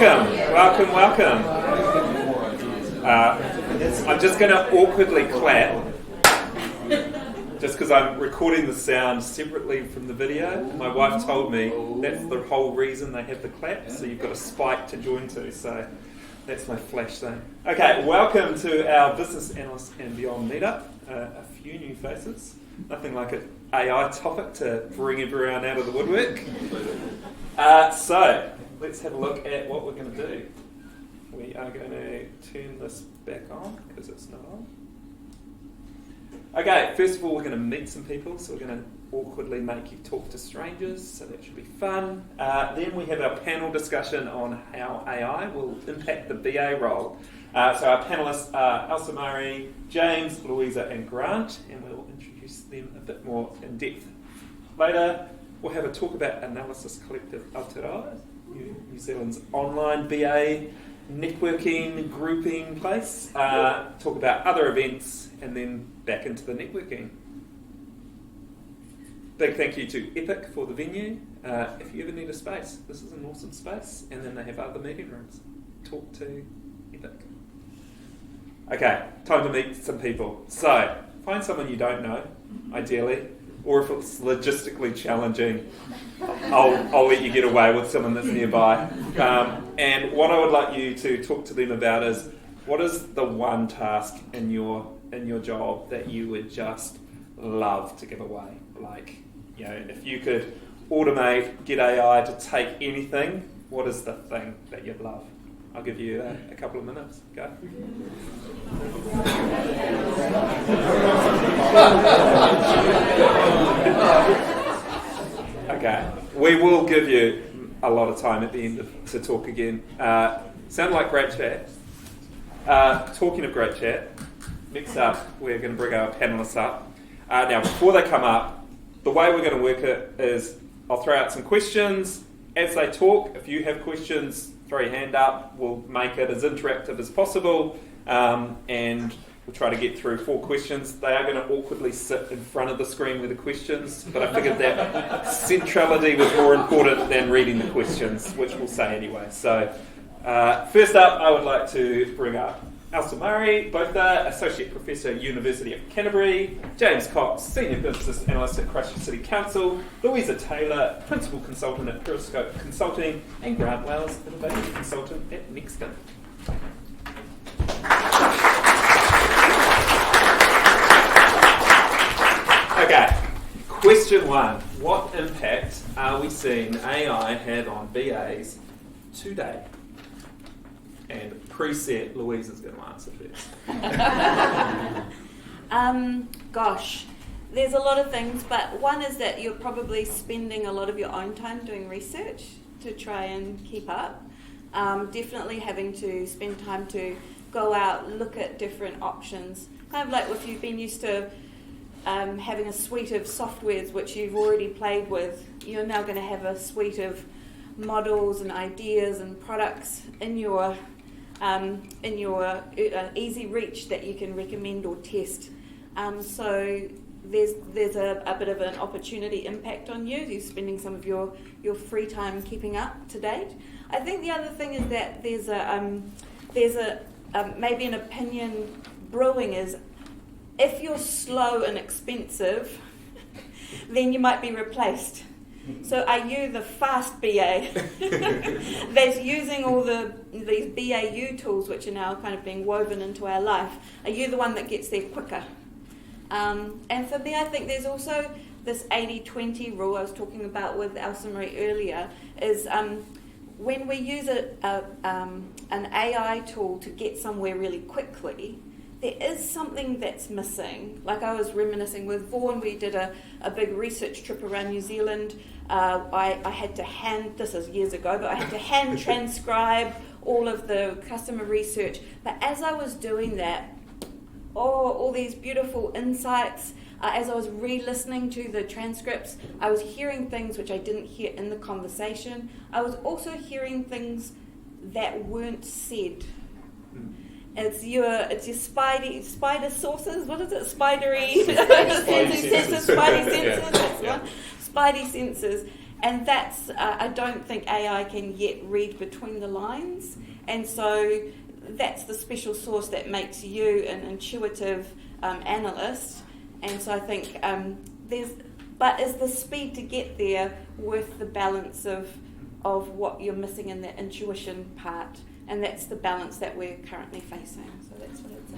Welcome. I'm just going to awkwardly clap, just because I'm recording the sound separately from the video. My wife told me that's the whole reason they have the clap, so you've got a spike to join to, so that's my flash thing. Okay, welcome to our Business Analysts and Beyond Meetup. A few new faces. Nothing like an AI topic to bring everyone out of the woodwork. So, let's have a look at what we're going to do. We are going to turn this back on because it's not on. Okay, first of all, we're going to meet some people, so we're going to awkwardly make you talk to strangers, so that should be fun. Then we have our panel discussion on how AI will impact the BA role. So our panellists are Elsa Murray, James, Louisa and Grant, and we'll introduce them a bit more in depth. Later, we'll have a talk about Analysis Collective Aotearoa, New Zealand's online BA networking grouping place. Talk about other events and then back into the networking. Big thank you to Epic for the venue. If you ever need a space, this is an awesome space, and then they have other meeting rooms. Talk to Epic. Okay, time to meet some people. So, find someone you don't know, ideally, or if it's logistically challenging, I'll let you get away with someone that's nearby. And what I would like you to talk to them about is, what is the one task in your job that you would just love to give away? Like, you know, if you could automate, get AI to take anything, what is the thing that you'd love? I'll give you a couple of minutes. Go. Okay. We will give you a lot of time at the end to talk again. Sound like great chat. Talking of great chat, next up we're going to bring our panellists up. Now, before they come up, the way we're going to work it is I'll throw out some questions. As they talk, if you have questions, throw your hand up. We'll make it as interactive as possible, and we'll try to get through 4 questions. They are going to awkwardly sit in front of the screen with the questions, but I figured that centrality was more important than reading the questions, which we'll say anyway. So first up, I would like to bring up Elsa Murray, both are Associate Professor, University of Canterbury, James Cox, Senior Business Analyst at Christchurch City Council, Louisa Taylor, Principal Consultant at Periscope Consulting, and Grant Wells, Innovative Consultant at Nexton. Okay, question 1. What impact are we seeing AI have on BAs today? And preset, Louisa's going to answer first. Gosh, there's a lot of things, but one is that you're probably spending a lot of your own time doing research to try and keep up. Definitely having to spend time to go out, look at different options. Kind of like if you've been used to having a suite of softwares which you've already played with, you're now going to have a suite of models and ideas and products in your easy reach that you can recommend or test. So there's a bit of an opportunity impact on you. You're spending some of your free time keeping up to date. I think the other thing is that there's a maybe an opinion brewing is if you're slow and expensive, then you might be replaced. So are you the fast BA that's using all these BAU tools which are now kind of being woven into our life? Are you the one that gets there quicker? And for me, I think there's also this 80-20 rule I was talking about with Elsa Marie earlier, is when we use an AI tool to get somewhere really quickly, there is something that's missing. Like I was reminiscing with Vaughan, we did a big research trip around New Zealand. I had to this is years ago, but I had to hand transcribe all of the customer research. But as I was doing that, all these beautiful insights, as I was re-listening to the transcripts, I was hearing things which I didn't hear in the conversation. I was also hearing things that weren't said. It's your spider sources. What is it? Spidery senses. Spidey senses. That's one. Spidey senses. And that's, I don't think AI can yet read between the lines. And so that's the special sauce that makes you an intuitive analyst. And so I think but is the speed to get there worth the balance of what you're missing in the intuition part? And that's the balance that we're currently facing. So that's what I'd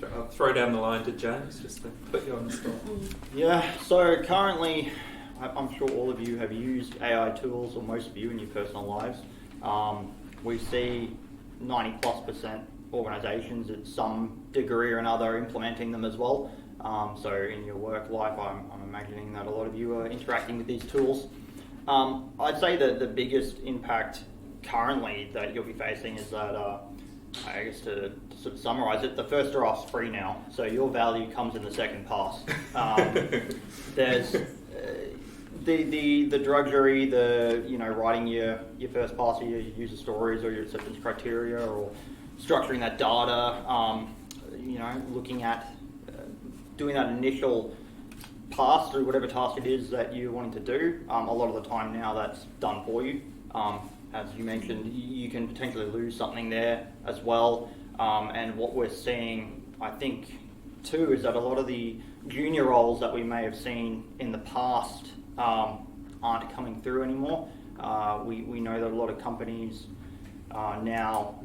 say. I'll throw down the line to James just to put you on the spot. Yeah, so currently, I'm sure all of you have used AI tools, or most of you in your personal lives. We see 90+% organisations at some degree or another implementing them as well. So in your work life, I'm imagining that a lot of you are interacting with these tools. I'd say that the biggest impact currently that you'll be facing is that, I guess to sort of summarise it, the first draft's free now, so your value comes in the second pass. There's the drudgery, writing your first pass of your user stories or your acceptance criteria, or structuring that data, looking at doing that initial pass through whatever task it is that you're wanting to do. A lot of the time now that's done for you. As you mentioned, you can potentially lose something there as well. And what we're seeing, I think, too, is that a lot of the junior roles that we may have seen in the past aren't coming through anymore. We know that a lot of companies are now,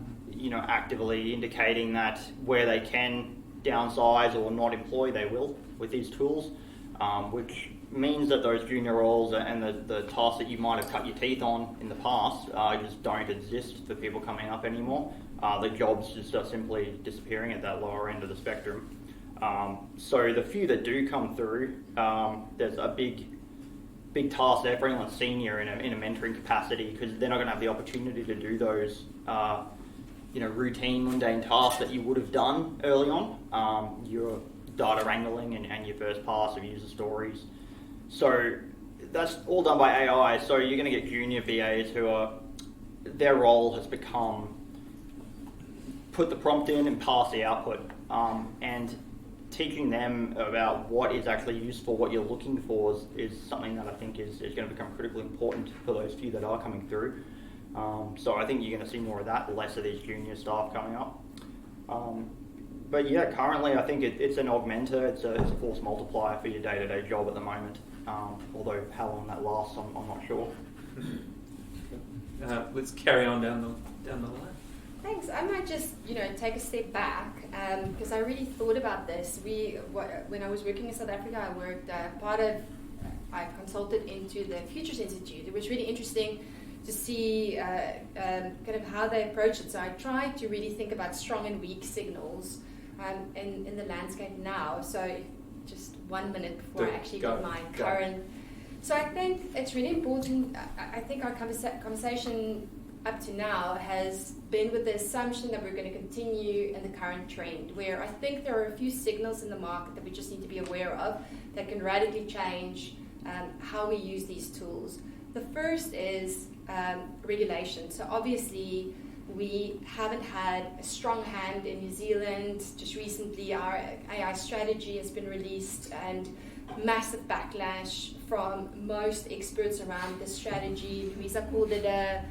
actively indicating that where they can downsize or not employ, they will with these tools, which means that those junior roles and the tasks that you might have cut your teeth on in the past just don't exist for people coming up anymore. The jobs just are simply disappearing at that lower end of the spectrum. So the few that do come through, there's a big task there for anyone senior in a mentoring capacity, because they're not going to have the opportunity to do those routine, mundane tasks that you would have done early on. Your data wrangling and your first pass of user stories. So that's all done by AI. So you're going to get junior VAs their role has become put the prompt in and pass the output. And teaching them about what is actually useful, what you're looking for is something that I think is going to become critically important for those few that are coming through. So I think you're going to see more of that, less of these junior staff coming up. But yeah, currently I think it's an augmenter, it's a force multiplier for your day-to-day job at the moment. Although how long that lasts, I'm not sure. Let's carry on down the line. Thanks. I might just, take a step back because I really thought about this. When I was working in South Africa, I worked I consulted into the Futures Institute. It was really interesting to see kind of how they approach it. So I tried to really think about strong and weak signals in the landscape now. So just 1 minute before I actually get my current. So I think it's really important. I think our conversation up to now has been with the assumption that we're going to continue in the current trend, where I think there are a few signals in the market that we just need to be aware of that can radically change how we use these tools. The first is regulation. So obviously we haven't had a strong hand in New Zealand. Just recently our AI strategy has been released, and massive backlash from most experts around the strategy. Louisa called it a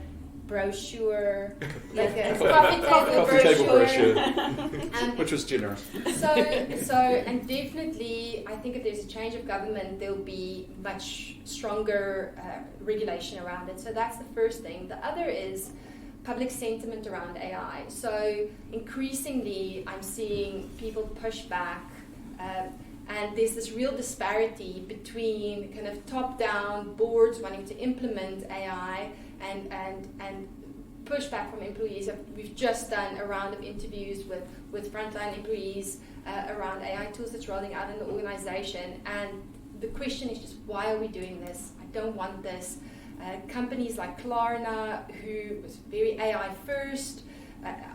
brochure, like a coffee table brochure. Which was generous. So, and definitely, I think if there's a change of government, there'll be much stronger regulation around it. So that's the first thing. The other is public sentiment around AI. So increasingly, I'm seeing people push back, and there's this real disparity between kind of top-down boards wanting to implement AI and pushback from employees. We've just done a round of interviews with frontline employees around AI tools that's rolling out in the organization, and the question is just, why are we doing this? I don't want this. Companies like Klarna, who was very AI first,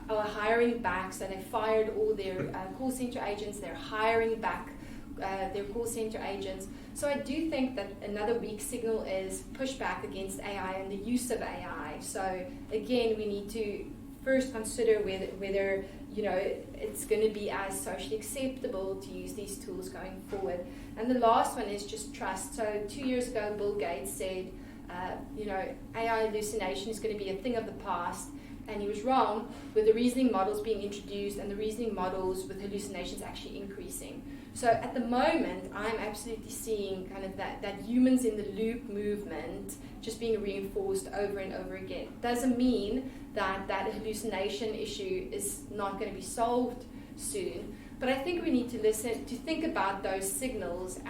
are hiring back, so they fired all their call center agents. They're hiring back their call center agents. So I do think that another weak signal is pushback against AI and the use of AI. So again, we need to first consider whether it's going to be as socially acceptable to use these tools going forward. And the last one is just trust. So 2 years ago, Bill Gates said, AI hallucination is going to be a thing of the past. And he was wrong, with the reasoning models being introduced and the reasoning models with hallucinations actually increasing. So at the moment, I'm absolutely seeing kind of that humans in the loop movement just being reinforced over and over again. Doesn't mean that hallucination issue is not going to be solved soon, but I think we need to think about those signals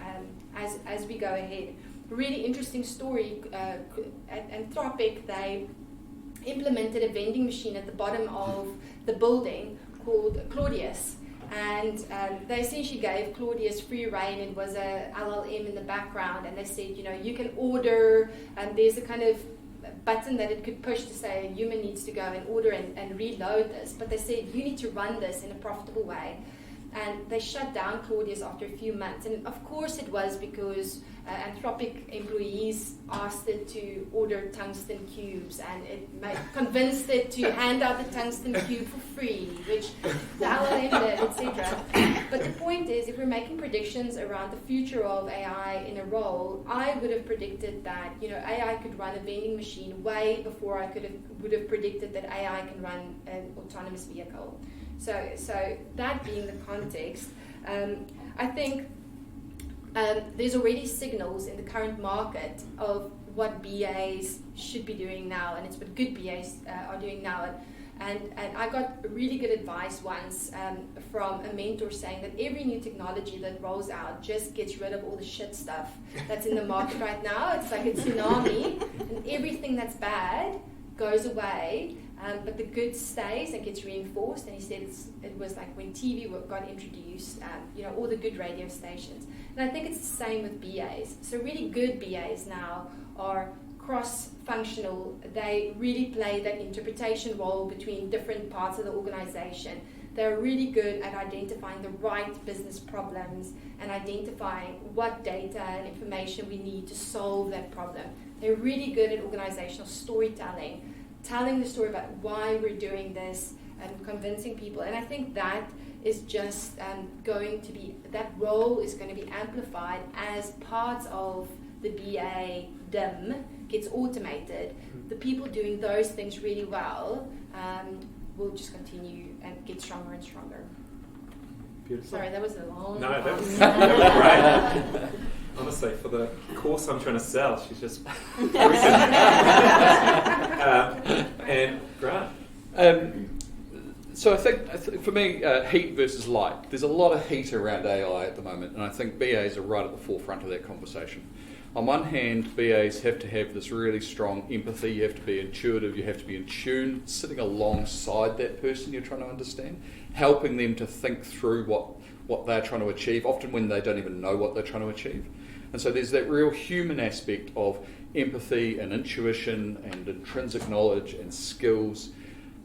as we go ahead. A really interesting story, at Anthropic, they implemented a vending machine at the bottom of the building called Claudius. And they essentially gave Claudius free reign. It was a LLM in the background, and they said, you can order, and there's a kind of button that it could push to say a human needs to go and order and reload this. But they said, you need to run this in a profitable way. And they shut down Claudius after a few months. And of course it was because Anthropic employees asked it to order tungsten cubes, and it convinced it to hand out the tungsten cube for free, which the LLM did, etc. But the point is, if we're making predictions around the future of AI in a role, I would have predicted that AI could run a vending machine way before I would have predicted that AI can run an autonomous vehicle. So that being the context, I think there's already signals in the current market of what BAs should be doing now, and it's what good BAs are doing now. And I got really good advice once from a mentor saying that every new technology that rolls out just gets rid of all the shit stuff that's in the market right now. It's like a tsunami, and everything that's bad goes away. But the good stays and gets reinforced. And he said it was like when TV got introduced, all the good radio stations. And I think it's the same with BAs. So really good BAs now are cross-functional. They really play that interpretation role between different parts of the organization. They're really good at identifying the right business problems and identifying what data and information we need to solve that problem. They're really good at organizational storytelling, telling the story about why we're doing this and convincing people. And I think that is just that role is going to be amplified as parts of the BA DIM gets automated. The people doing those things really well will just continue and get stronger and stronger. Beautiful. Sorry, that was a long No, that was great. Honestly, for the course I'm trying to sell, she's just and Grant. So I think for me, heat versus light. There's a lot of heat around AI at the moment, and I think BAs are right at the forefront of that conversation. On one hand, BAs have to have this really strong empathy. You have to be intuitive. You have to be in tune, sitting alongside that person you're trying to understand, helping them to think through what they're trying to achieve, often when they don't even know what they're trying to achieve. And so there's that real human aspect of empathy and intuition and intrinsic knowledge and skills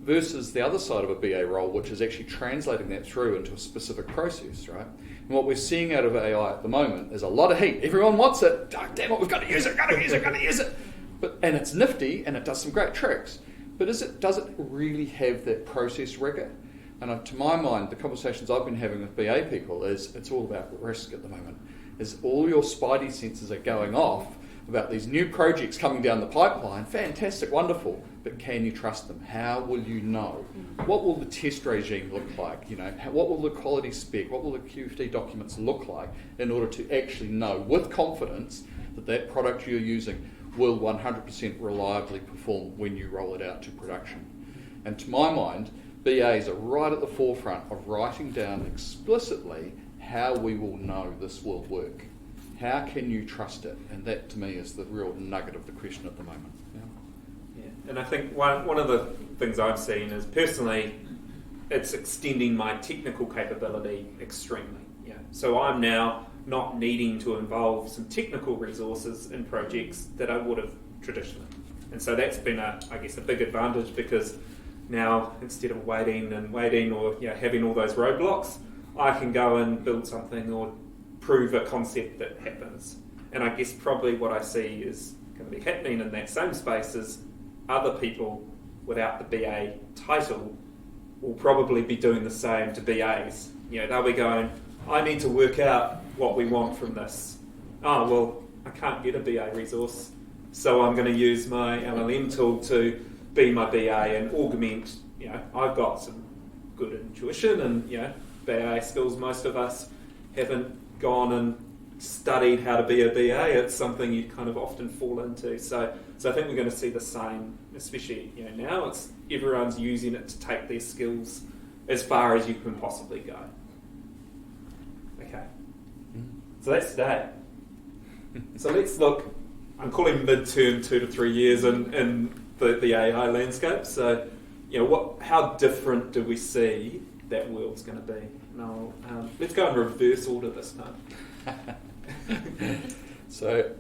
versus the other side of a BA role, which is actually translating that through into a specific process, right? And what we're seeing out of AI at the moment is a lot of heat. Everyone wants it. Oh, damn it, we've got to use it, got to use it. And it's nifty and it does some great tricks. But does it really have that process rigor? And to my mind, the conversations I've been having with BA people is it's all about risk at the moment. Is all your spidey senses are going off about these new projects coming down the pipeline. Fantastic, wonderful, but can you trust them? How will you know? What will the test regime look like? What will the quality spec, what will the QFD documents look like in order to actually know with confidence that product you're using will 100% reliably perform when you roll it out to production? And to my mind, BAs are right at the forefront of writing down explicitly how we will know this will work. How can you trust it? And that to me is the real nugget of the question at the moment. Yeah. And I think one of the things I've seen is personally it's extending my technical capability extremely. Yeah. So I'm now not needing to involve some technical resources in projects that I would have traditionally. And so that's been a big advantage because now instead of waiting or having all those roadblocks, I can go and build something or prove a concept that happens. And I guess probably what I see is going to be happening in that same space is other people without the BA title will probably be doing the same to BAs. They'll be going, I need to work out what we want from this. Oh, well, I can't get a BA resource, so I'm going to use my LLM tool to be my BA and augment. I've got some good intuition and BA skills. Most of us haven't gone and studied how to be a BA. It's something you kind of often fall into. So I think we're going to see the same, especially now. It's everyone's using it to take their skills as far as you can possibly go. Okay, so that's today. So let's look. I'm calling midterm 2 to 3 years in the AI landscape. So how different do we see that world's going to be? No, let's go in reverse order this time. So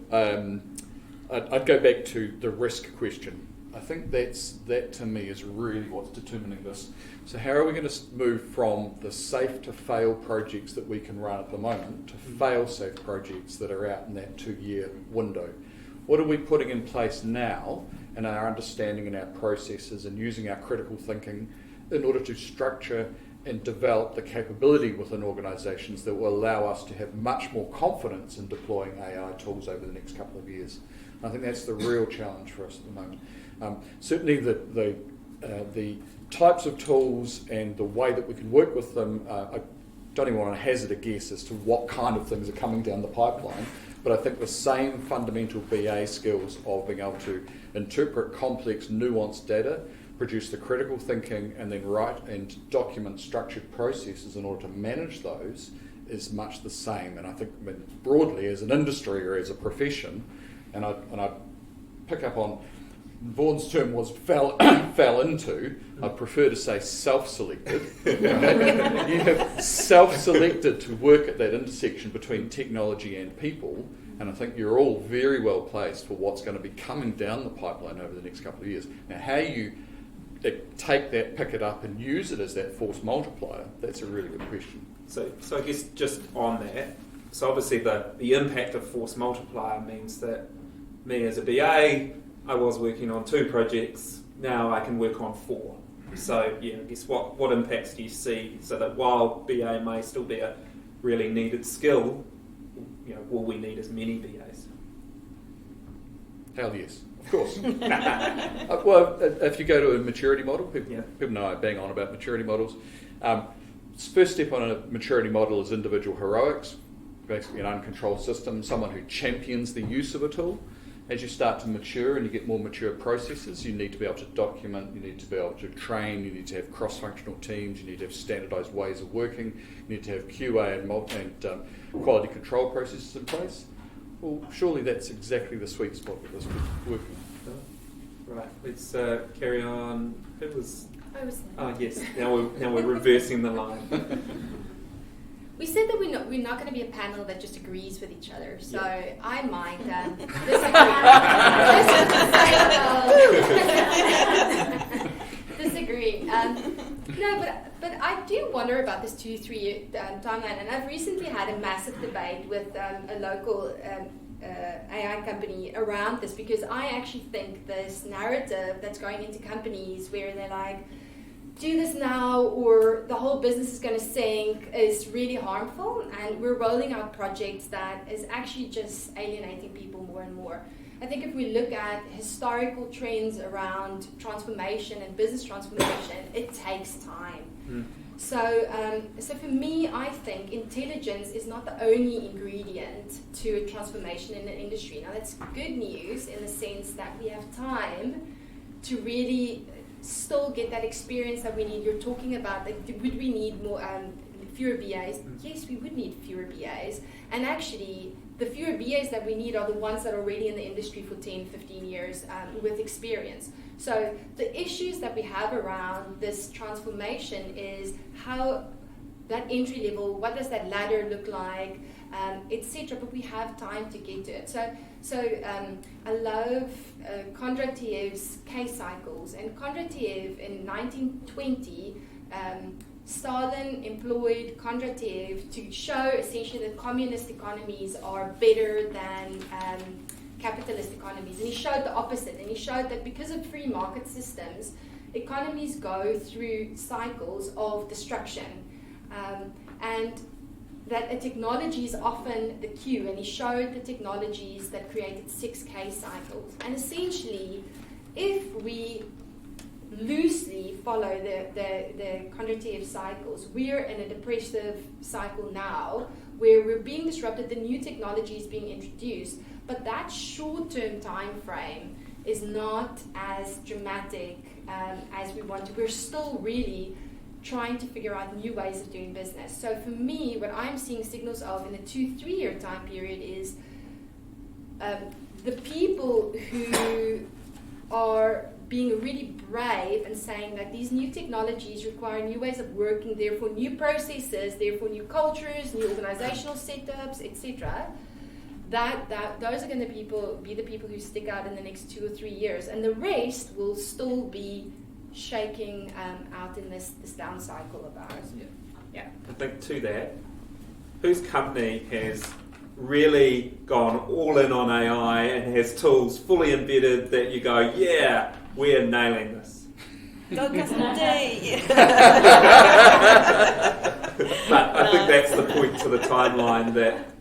I'd go back to the risk question. I think that to me is really what's determining this. So how are we going to move from the safe to fail projects that we can run at the moment to fail-safe projects that are out in that 2-year window? What are we putting in place now in our understanding and our processes and using our critical thinking in order to structure and develop the capability within organisations that will allow us to have much more confidence in deploying AI tools over the next couple of years? I think that's the real challenge for us at the moment. Certainly the types of tools and the way that we can work with them, I don't even want to hazard a guess as to what kind of things are coming down the pipeline, but I think the same fundamental BA skills of being able to interpret complex, nuanced data, produce the critical thinking, and then write and document structured processes in order to manage those is much the same. And I think broadly as an industry or as a profession, and I pick up on Vaughan's term was fell into. I prefer to say self-selected. Right? You have self-selected to work at that intersection between technology and people, and I think you're all very well placed for what's going to be coming down the pipeline over the next couple of years. Now, how you take that, pick it up, and use it as that force multiplier, that's a really good question. So I guess just on that, so obviously the impact of force multiplier means that me as a BA, I was working on 2 projects, now I can work on 4. So I guess what impacts do you see so that while BA may still be a really needed skill, will we need as many BAs? Hell yes, of course. Well, if you go to a maturity model, people know I bang on about maturity models. First step on a maturity model is individual heroics, basically an uncontrolled system, someone who champions the use of a tool. As you start to mature and you get more mature processes, you need to be able to document, you need to be able to train, you need to have cross-functional teams, you need to have standardised ways of working, you need to have QA and quality control processes in place. Well, surely that's exactly the sweet spot that this is working on. Right, let's carry on. Who was? I was. Oh yes, now we're reversing the line. We said that we're not going to be a panel that just agrees with each other, so I might disagree. No, but I do wonder about this 2-3 year timeline, and I've recently had a massive debate with a local AI company around this, because I actually think this narrative that's going into companies where they're like, do this now or the whole business is going to sink is really harmful, and we're rolling out projects that is actually just alienating people more and more. I think if we look at historical trends around transformation and business transformation, it takes time. So for me, I think intelligence is not the only ingredient to a transformation in an industry. Now that's good news in the sense that we have time to really still get that experience that we need. You're talking about, like, would we need more fewer BAs? Yes, we would need fewer BAs. And actually, the fewer BAs that we need are the ones that are already in the industry for 10, 15 years with experience. So the issues that we have around this transformation is how that entry level, what does that ladder look like, etc. But we have time to get to it. So I love Kondratьev's case cycles. And Kondratiev in 1920, Stalin employed Kondratiev to show essentially that communist economies are better than capitalist economies. And he showed the opposite. And he showed that because of free market systems, economies go through cycles of destruction, and that a technology is often the cue, and he showed the technologies that created 6K cycles. And essentially, if we loosely follow the quantitative cycles, we're in a depressive cycle now where we're being disrupted, the new technology is being introduced, but that short-term time frame is not as dramatic as we want to. We're still really trying to figure out new ways of doing business. So for me, what I'm seeing signals of in the 2-3 year time period is the people who are being really brave and saying that these new technologies require new ways of working, therefore new processes, therefore new cultures, new organizational setups, etc. Those are going to be the people who stick out in the next 2 or 3 years, and the rest will still be shaking out in this down cycle of ours. Yeah. I think to that, whose company has really gone all in on AI and has tools fully embedded that you go, yeah, we're nailing this? Go Customer D! But I think that's the point to the timeline, that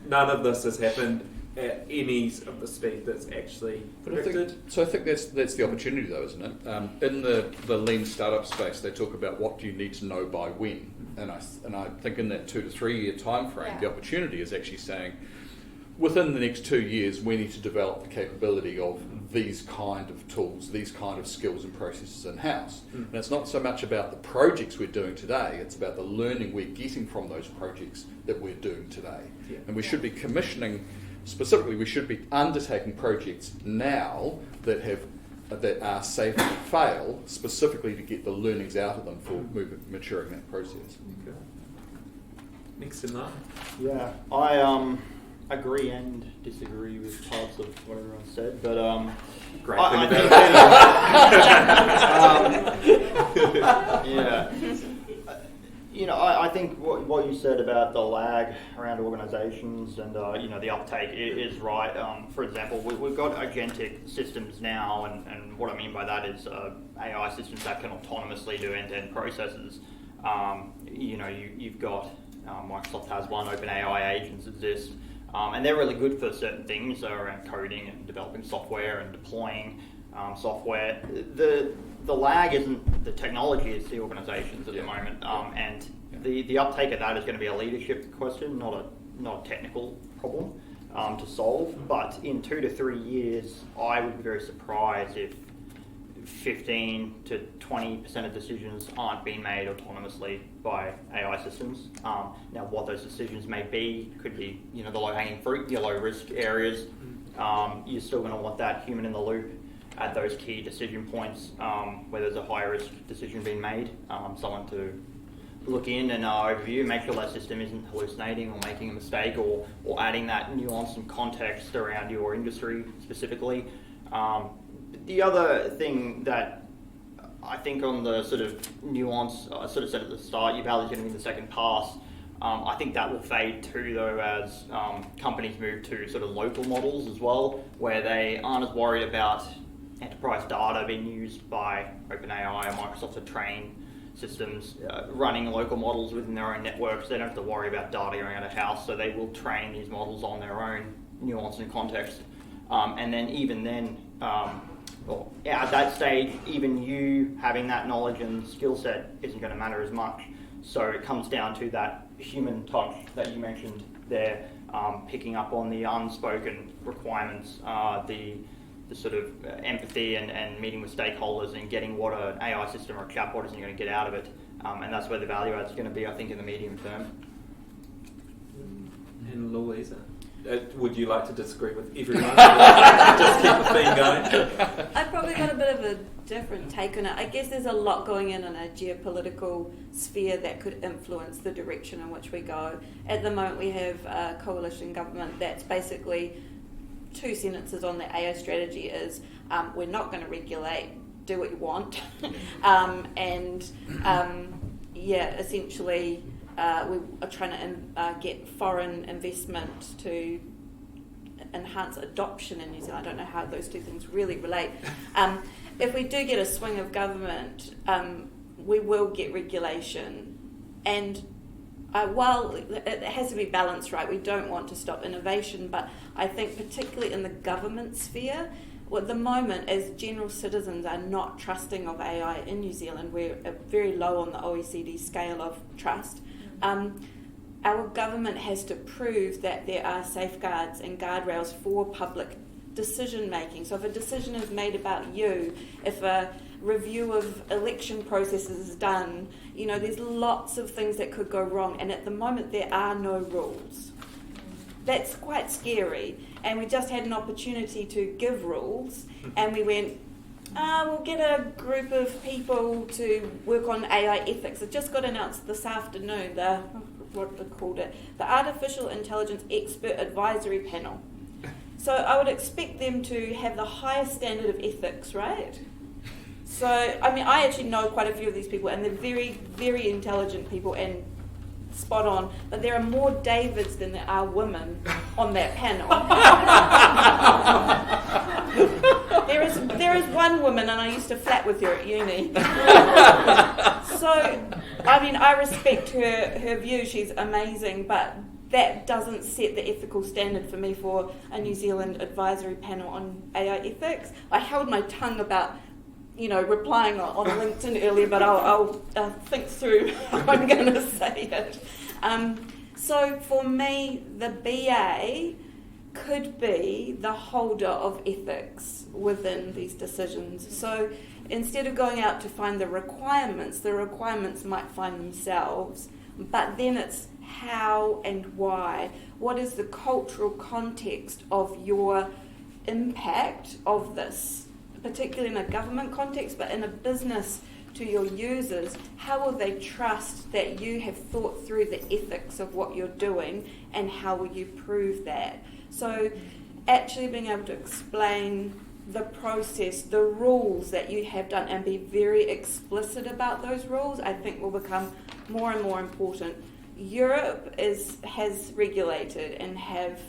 none of this has happened at any of the speed that's actually predicted. I think that's the opportunity, though, isn't it? In the lean startup space, they talk about what do you need to know by when, and I think in that 2 to 3 year time frame, the opportunity is actually saying, within the next 2 years, we need to develop the capability of these kind of tools, these kind of skills and processes in-house. And it's not so much about the projects we're doing today, it's about the learning we're getting from those projects that we're doing today. Yeah. And we should be commissioning, specifically, we should be undertaking projects now that are safe to fail, specifically to get the learnings out of them for maturing that process. Okay. Next in line. Yeah, I agree and disagree with parts of what everyone said, but Great. I think what you said about the lag around organisations and the uptake is right. For example, we've got agentic systems now, and what I mean by that is AI systems that can autonomously do end-to-end processes. You've got Microsoft has one, OpenAI agents exist. And they're really good for certain things around coding and developing software and deploying software. The lag isn't the technology, it's the organisations at the moment. And the uptake of that is going to be a leadership question, not a technical problem to solve. But in 2 to 3 years, I would be very surprised if 15 to 20% of decisions aren't being made autonomously by AI systems. Now, what those decisions may be could be, the low-hanging fruit, the low-risk areas. You're still going to want that human in the loop at those key decision points where there's a high-risk decision being made. Someone to look in and overview, make sure that system isn't hallucinating or making a mistake or adding that nuance and context around your industry specifically. The other thing that I think on the sort of nuance, I sort of said at the start, your value's going to be the second pass. I think that will fade too, though, as companies move to sort of local models as well, where they aren't as worried about enterprise data being used by OpenAI or Microsoft to train systems, running local models within their own networks. They don't have to worry about data going out of house, so they will train these models on their own nuance and context. And then even then, at that stage, even you having that knowledge and skill set isn't going to matter as much. So it comes down to that human touch that you mentioned there, picking up on the unspoken requirements, the sort of empathy and meeting with stakeholders and getting what an AI system or a chatbot is going to get out of it. And that's where the value add is going to be, I think, in the medium term. And Louisa, would you like to disagree with everyone? Just keep the theme going. I've probably got a bit of a different take on it. I guess there's a lot going in a geopolitical sphere that could influence the direction in which we go. At the moment, we have a coalition government that's basically 2 sentences on the AI strategy is we're not going to regulate, do what you want. Essentially we are trying to get foreign investment to enhance adoption in New Zealand. I don't know how those 2 things really relate. if we do get a swing of government, we will get regulation. And while it has to be balanced, right, we don't want to stop innovation, but I think particularly in the government sphere, at the moment, as general citizens are not trusting of AI in New Zealand, we're very low on the OECD scale of trust. Our government has to prove that there are safeguards and guardrails for public decision making. So if a decision is made about you, if a review of election processes is done, there's lots of things that could go wrong, and at the moment there are no rules. That's quite scary, and we just had an opportunity to give rules, and we went, we'll get a group of people to work on AI ethics. It just got announced this afternoon, what they called it, the Artificial Intelligence Expert Advisory Panel. So I would expect them to have the highest standard of ethics, right? So, I actually know quite a few of these people, and they're very, very intelligent people and spot on, but there are more Davids than there are women on that panel. There is one woman, and I used to flat with her at uni. So, I respect her view, she's amazing, but that doesn't set the ethical standard for me for a New Zealand advisory panel on AI ethics. I held my tongue about replying on LinkedIn earlier, but I'll think through how I'm going to say it. So for me, the BA could be the holder of ethics within these decisions. So instead of going out to find the requirements might find themselves, but then it's how and why. What is the cultural context of your impact of this? Particularly in a government context, but in a business to your users, how will they trust that you have thought through the ethics of what you're doing, and how will you prove that? So actually being able to explain the process, the rules that you have done, and be very explicit about those rules, I think will become more and more important. Europe has regulated and have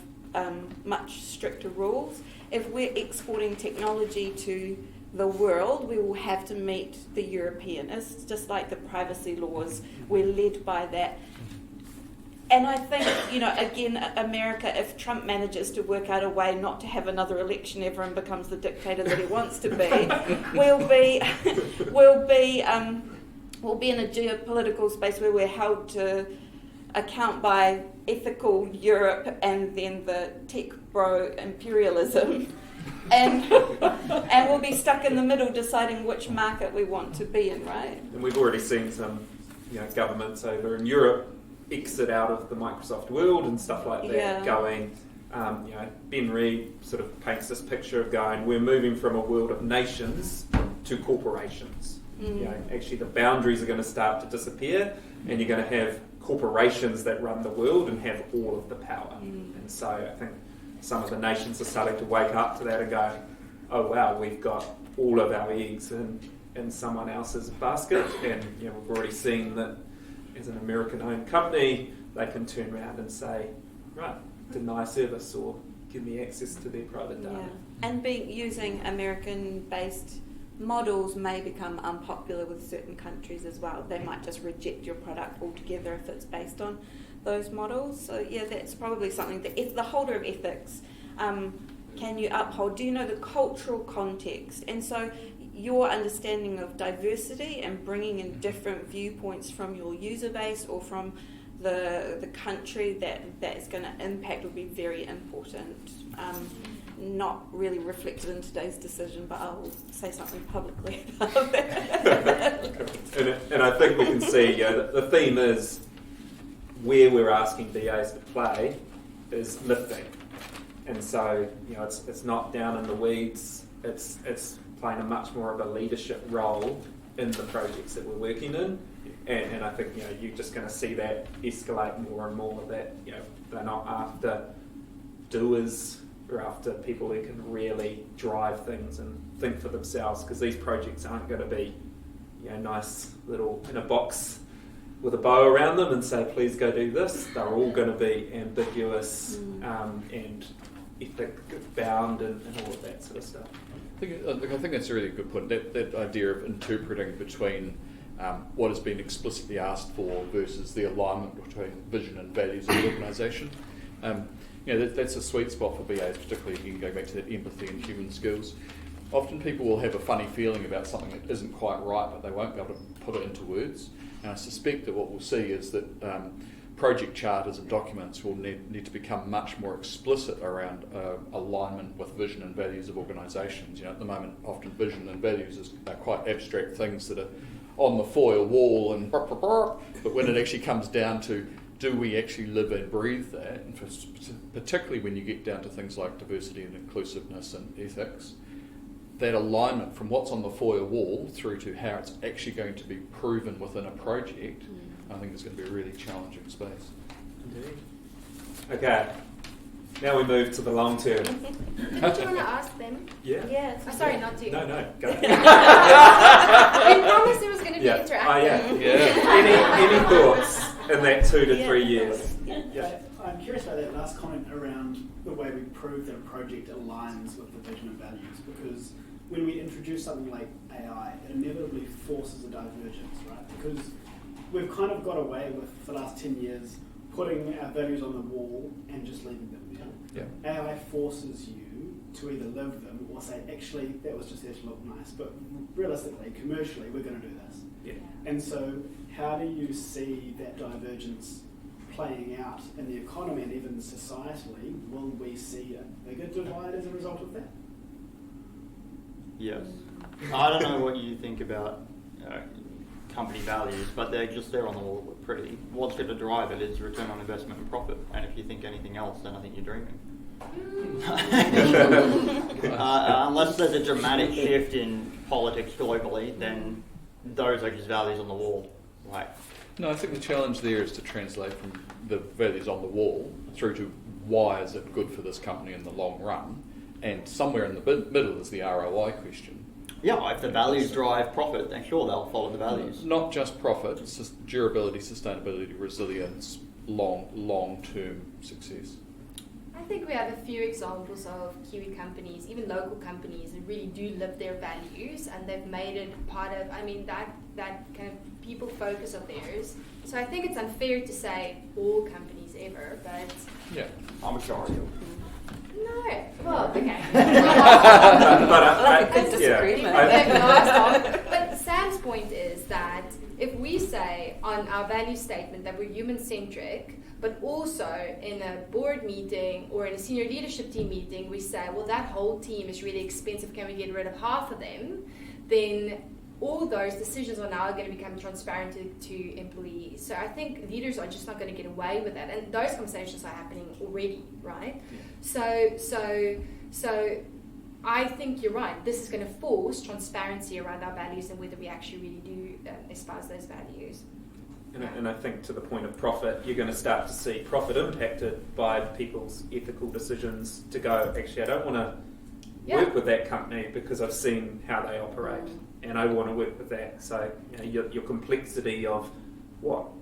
much stricter rules. If we're exporting technology to the world, we will have to meet the European. It's just like the privacy laws. We're led by that. And I think, again, America, if Trump manages to work out a way not to have another election ever and becomes the dictator that he wants to be, we'll be in a geopolitical space where we're held to account by ethical Europe and then the tech bro imperialism, and we'll be stuck in the middle deciding which market we want to be in, right? And we've already seen some governments over in Europe exit out of the Microsoft world and stuff like that, going, Ben Reed sort of paints this picture of going, we're moving from a world of nations to corporations. Actually the boundaries are going to start to disappear, and you're going to have corporations that run the world and have all of the power. And so I think some of the nations are starting to wake up to that and go, oh wow, we've got all of our eggs in someone else's basket. And we've already seen that as an American-owned company, they can turn around and say, right, deny service or give me access to their private data. And using American-based models may become unpopular with certain countries as well. They might just reject your product altogether if it's based on those models. So that's probably something that the holder of ethics can you uphold. Do you know the cultural context? And so your understanding of diversity and bringing in different viewpoints from your user base or from the country that is going to impact will be very important. Not really reflected in today's decision, but I'll say something publicly about that. and I think we can see the theme is where we're asking BAs to play is lifting, and so it's not down in the weeds. It's playing a much more of a leadership role in the projects that we're working in, and I think you're just going to see that escalate more and more. That they're not after doers. We're after people who can really drive things and think for themselves, because these projects aren't going to be nice little in a box with a bow around them and say please go do this. They're all going to be ambiguous and ethic bound and all of that sort of stuff. I think that's a really good point. That idea of interpreting between what has been explicitly asked for versus the alignment between vision and values of the organisation. That's a sweet spot for BAs, particularly if you can go back to that empathy and human skills. Often people will have a funny feeling about something that isn't quite right, but they won't be able to put it into words. And I suspect that what we'll see is that project charters and documents will need to become much more explicit around alignment with vision and values of organisations. At the moment, often vision and values are quite abstract things that are on the foyer wall, and but when it actually comes down to, do we actually live and breathe that? And particularly when you get down to things like diversity and inclusiveness and ethics, that alignment from what's on the foyer wall through to how it's actually going to be proven within a project, I think is going to be a really challenging space. Indeed. Okay, now we move to the long term. Do you want to ask them? Yeah. Yeah. Oh, sorry, not to. No, go. I promised it was going to be interactive. Oh, yeah. Any thoughts in that 2 to 3 years? Yeah. I'm curious about that last comment around the way we prove that a project aligns with the vision and values, because when we introduce something like AI, it inevitably forces a divergence, right? Because we've kind of got away with, for the last 10 years, putting our values on the wall and just leaving them there. Yeah. AI forces you to either live them or say, actually, that was just there to look nice, but realistically, commercially, we're going to do this. Yeah. And so how do you see that divergence playing out in the economy and even societally? Will we see a bigger divide as a result of that? Yes. I don't know what you think about company values, but they're just there on the wall, look pretty. What's going to drive it is return on investment and profit. And if you think anything else, then I think you're dreaming. Unless there's a dramatic shift in politics globally, then those are just values on the wall. Right. No, I think the challenge there is to translate from the values on the wall through to why is it good for this company in the long run, and somewhere in the middle is the ROI question. Yeah, if the values drive profit, then sure, they'll follow the values. Not just profit, it's just durability, sustainability, resilience, long-term success. I think we have a few examples of Kiwi companies, even local companies, that really do live their values, and they've made it part of, that kind of people focus of theirs. So I think it's unfair to say all companies ever, but... Yeah. I'm sorry. No. Well, okay. Like a good disagreement. But Sam's point is that if we say on our value statement that we're human-centric, but also in a board meeting or in a senior leadership team meeting, we say, well, that whole team is really expensive, can we get rid of half of them? Then all those decisions are now going to become transparent to employees. So I think leaders are just not going to get away with that. And those conversations are happening already, right? Yeah. So I think you're right. This is going to force transparency around our values and whether we actually really do espouse those values. And I think to the point of profit, you're going to start to see profit impacted by people's ethical decisions to go, actually, I don't want to work with that company because I've seen how they operate and I want to work with that. So your complexity of what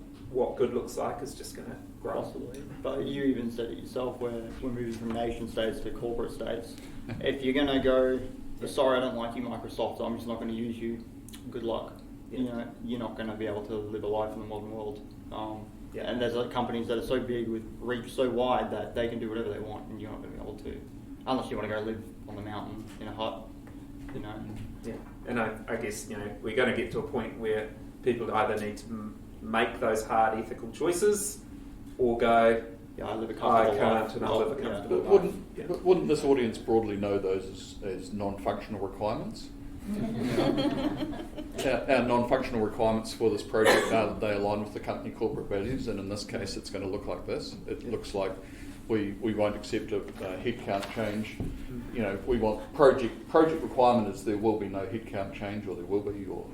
good looks like is just going to grow. Possibly. But you even said it yourself where we're moving from nation states to corporate states. If you're going to go, sorry, I don't like you, Microsoft, I'm just not going to use you, good luck. Yeah. You're not going to be able to live a life in the modern world. Yeah. And there's companies that are so big with reach so wide that they can do whatever they want, and you're not going to be able to, unless you want to go live on the mountain in a hut. Yeah. And I guess we're going to get to a point where people either need to make those hard ethical choices, or go, I live a comfortable life. And I live a comfortable life. Wouldn't this audience broadly know those as non-functional requirements? Our non-functional requirements for this project are that they align with the company corporate values, and in this case it's going to look like this. It looks like we won't accept a headcount change. We want project requirement is there will be no headcount change, or there will be, or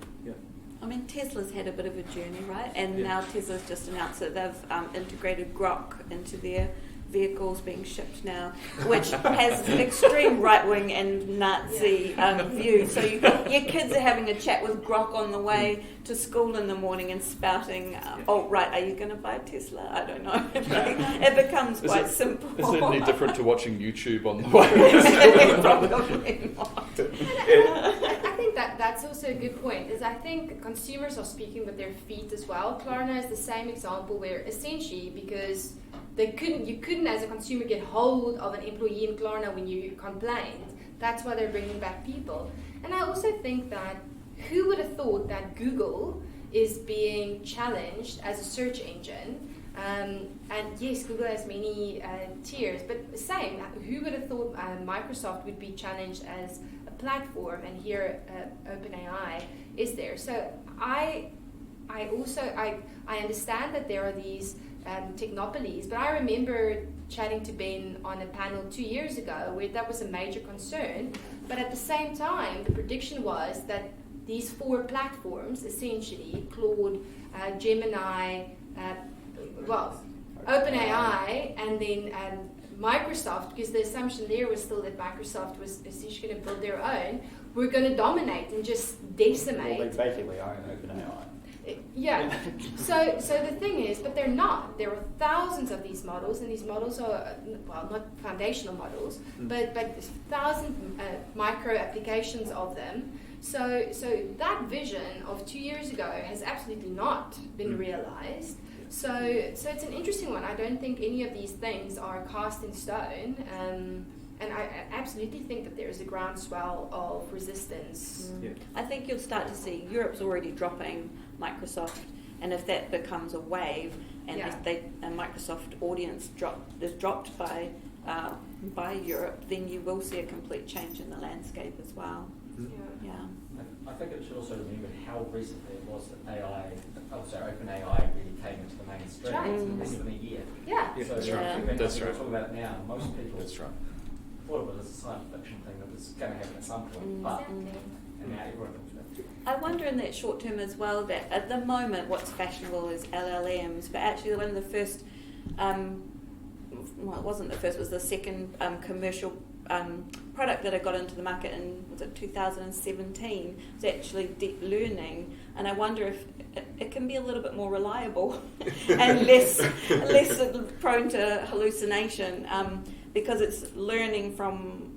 I mean, Tesla's had a bit of a journey, right? And now Tesla's just announced that they've integrated Grok into their vehicles being shipped now, which has extreme right-wing and Nazi views. So your kids are having a chat with Grok on the way to school in the morning and spouting, alt-right, are you going to buy a Tesla? I don't know. It becomes quite simple. Is it any different to watching YouTube on the way? Probably not. I think that's also a good point. Is I think consumers are speaking with their feet as well. Klarna is the same example where essentially because you couldn't as a consumer get hold of an employee in Klarna when you complained. That's why they're bringing back people. And I also think that who would have thought that Google is being challenged as a search engine? And yes, Google has many tiers, but same. Who would have thought Microsoft would be challenged as a platform? And here, OpenAI is there. So I understand that there are these technopolies, but I remember chatting to Ben on a panel 2 years ago where that was a major concern. But at the same time, the prediction was that these 4 platforms, essentially Claude, Gemini, OpenAI, and then Microsoft, because the assumption there was still that Microsoft was essentially going to build their own, were going to dominate and just decimate. Well, they basically own OpenAI. Yeah. So the thing is, but they're not. There are thousands of these models, and these models are, not foundational models, but 1,000 micro applications of them. So that vision of 2 years ago has absolutely not been realized. So it's an interesting one. I don't think any of these things are cast in stone. And I absolutely think that there is a groundswell of resistance. Yeah. I think you'll start to see Europe's already dropping Microsoft, and if that becomes a wave, and if a Microsoft audience is dropped by Europe, then you will see a complete change in the landscape as well. Yeah. I think it should also remember how recently it was that OpenAI really came into the mainstream. Right. It's less than a year. Yeah. So That's when right. That's people right. talk about it now, most people That's right. thought of it as a science fiction thing that was going to happen at some point, but Exactly. and now everyone talks about it. I wonder in that short term as well that at the moment what's fashionable is LLMs, but actually one of the first, it wasn't the first, it was the second commercial product that I got into the market in, was it 2017, was actually deep learning, and I wonder if it can be a little bit more reliable and less prone to hallucination because it's learning from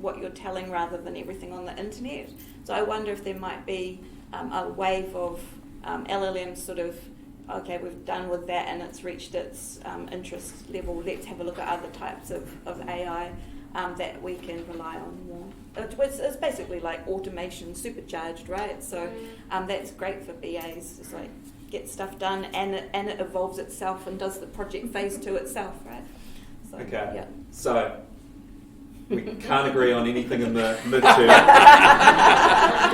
what you're telling rather than everything on the internet. So I wonder if there might be a wave of LLMs sort of, okay, we've done with that and it's reached its interest level, let's have a look at other types of AI that we can rely on more. It's basically like automation supercharged, right? So that's great for BAs, just like get stuff done and it evolves itself and does the project phase 2 itself, right? So, Okay. Yeah. So we can't agree on anything in the midterm.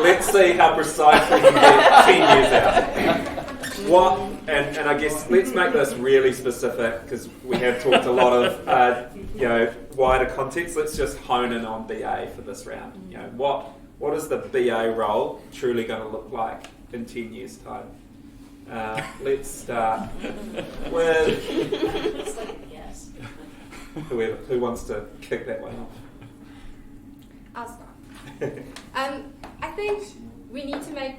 Let's see how precise we can get 10 years out. And I guess let's make this really specific because we have talked a lot of wider context. Let's just hone in on BA for this round. What is the BA role truly going to look like in 10 years' time? Let's start with who wants to kick that one off. I'll start. I think we need to make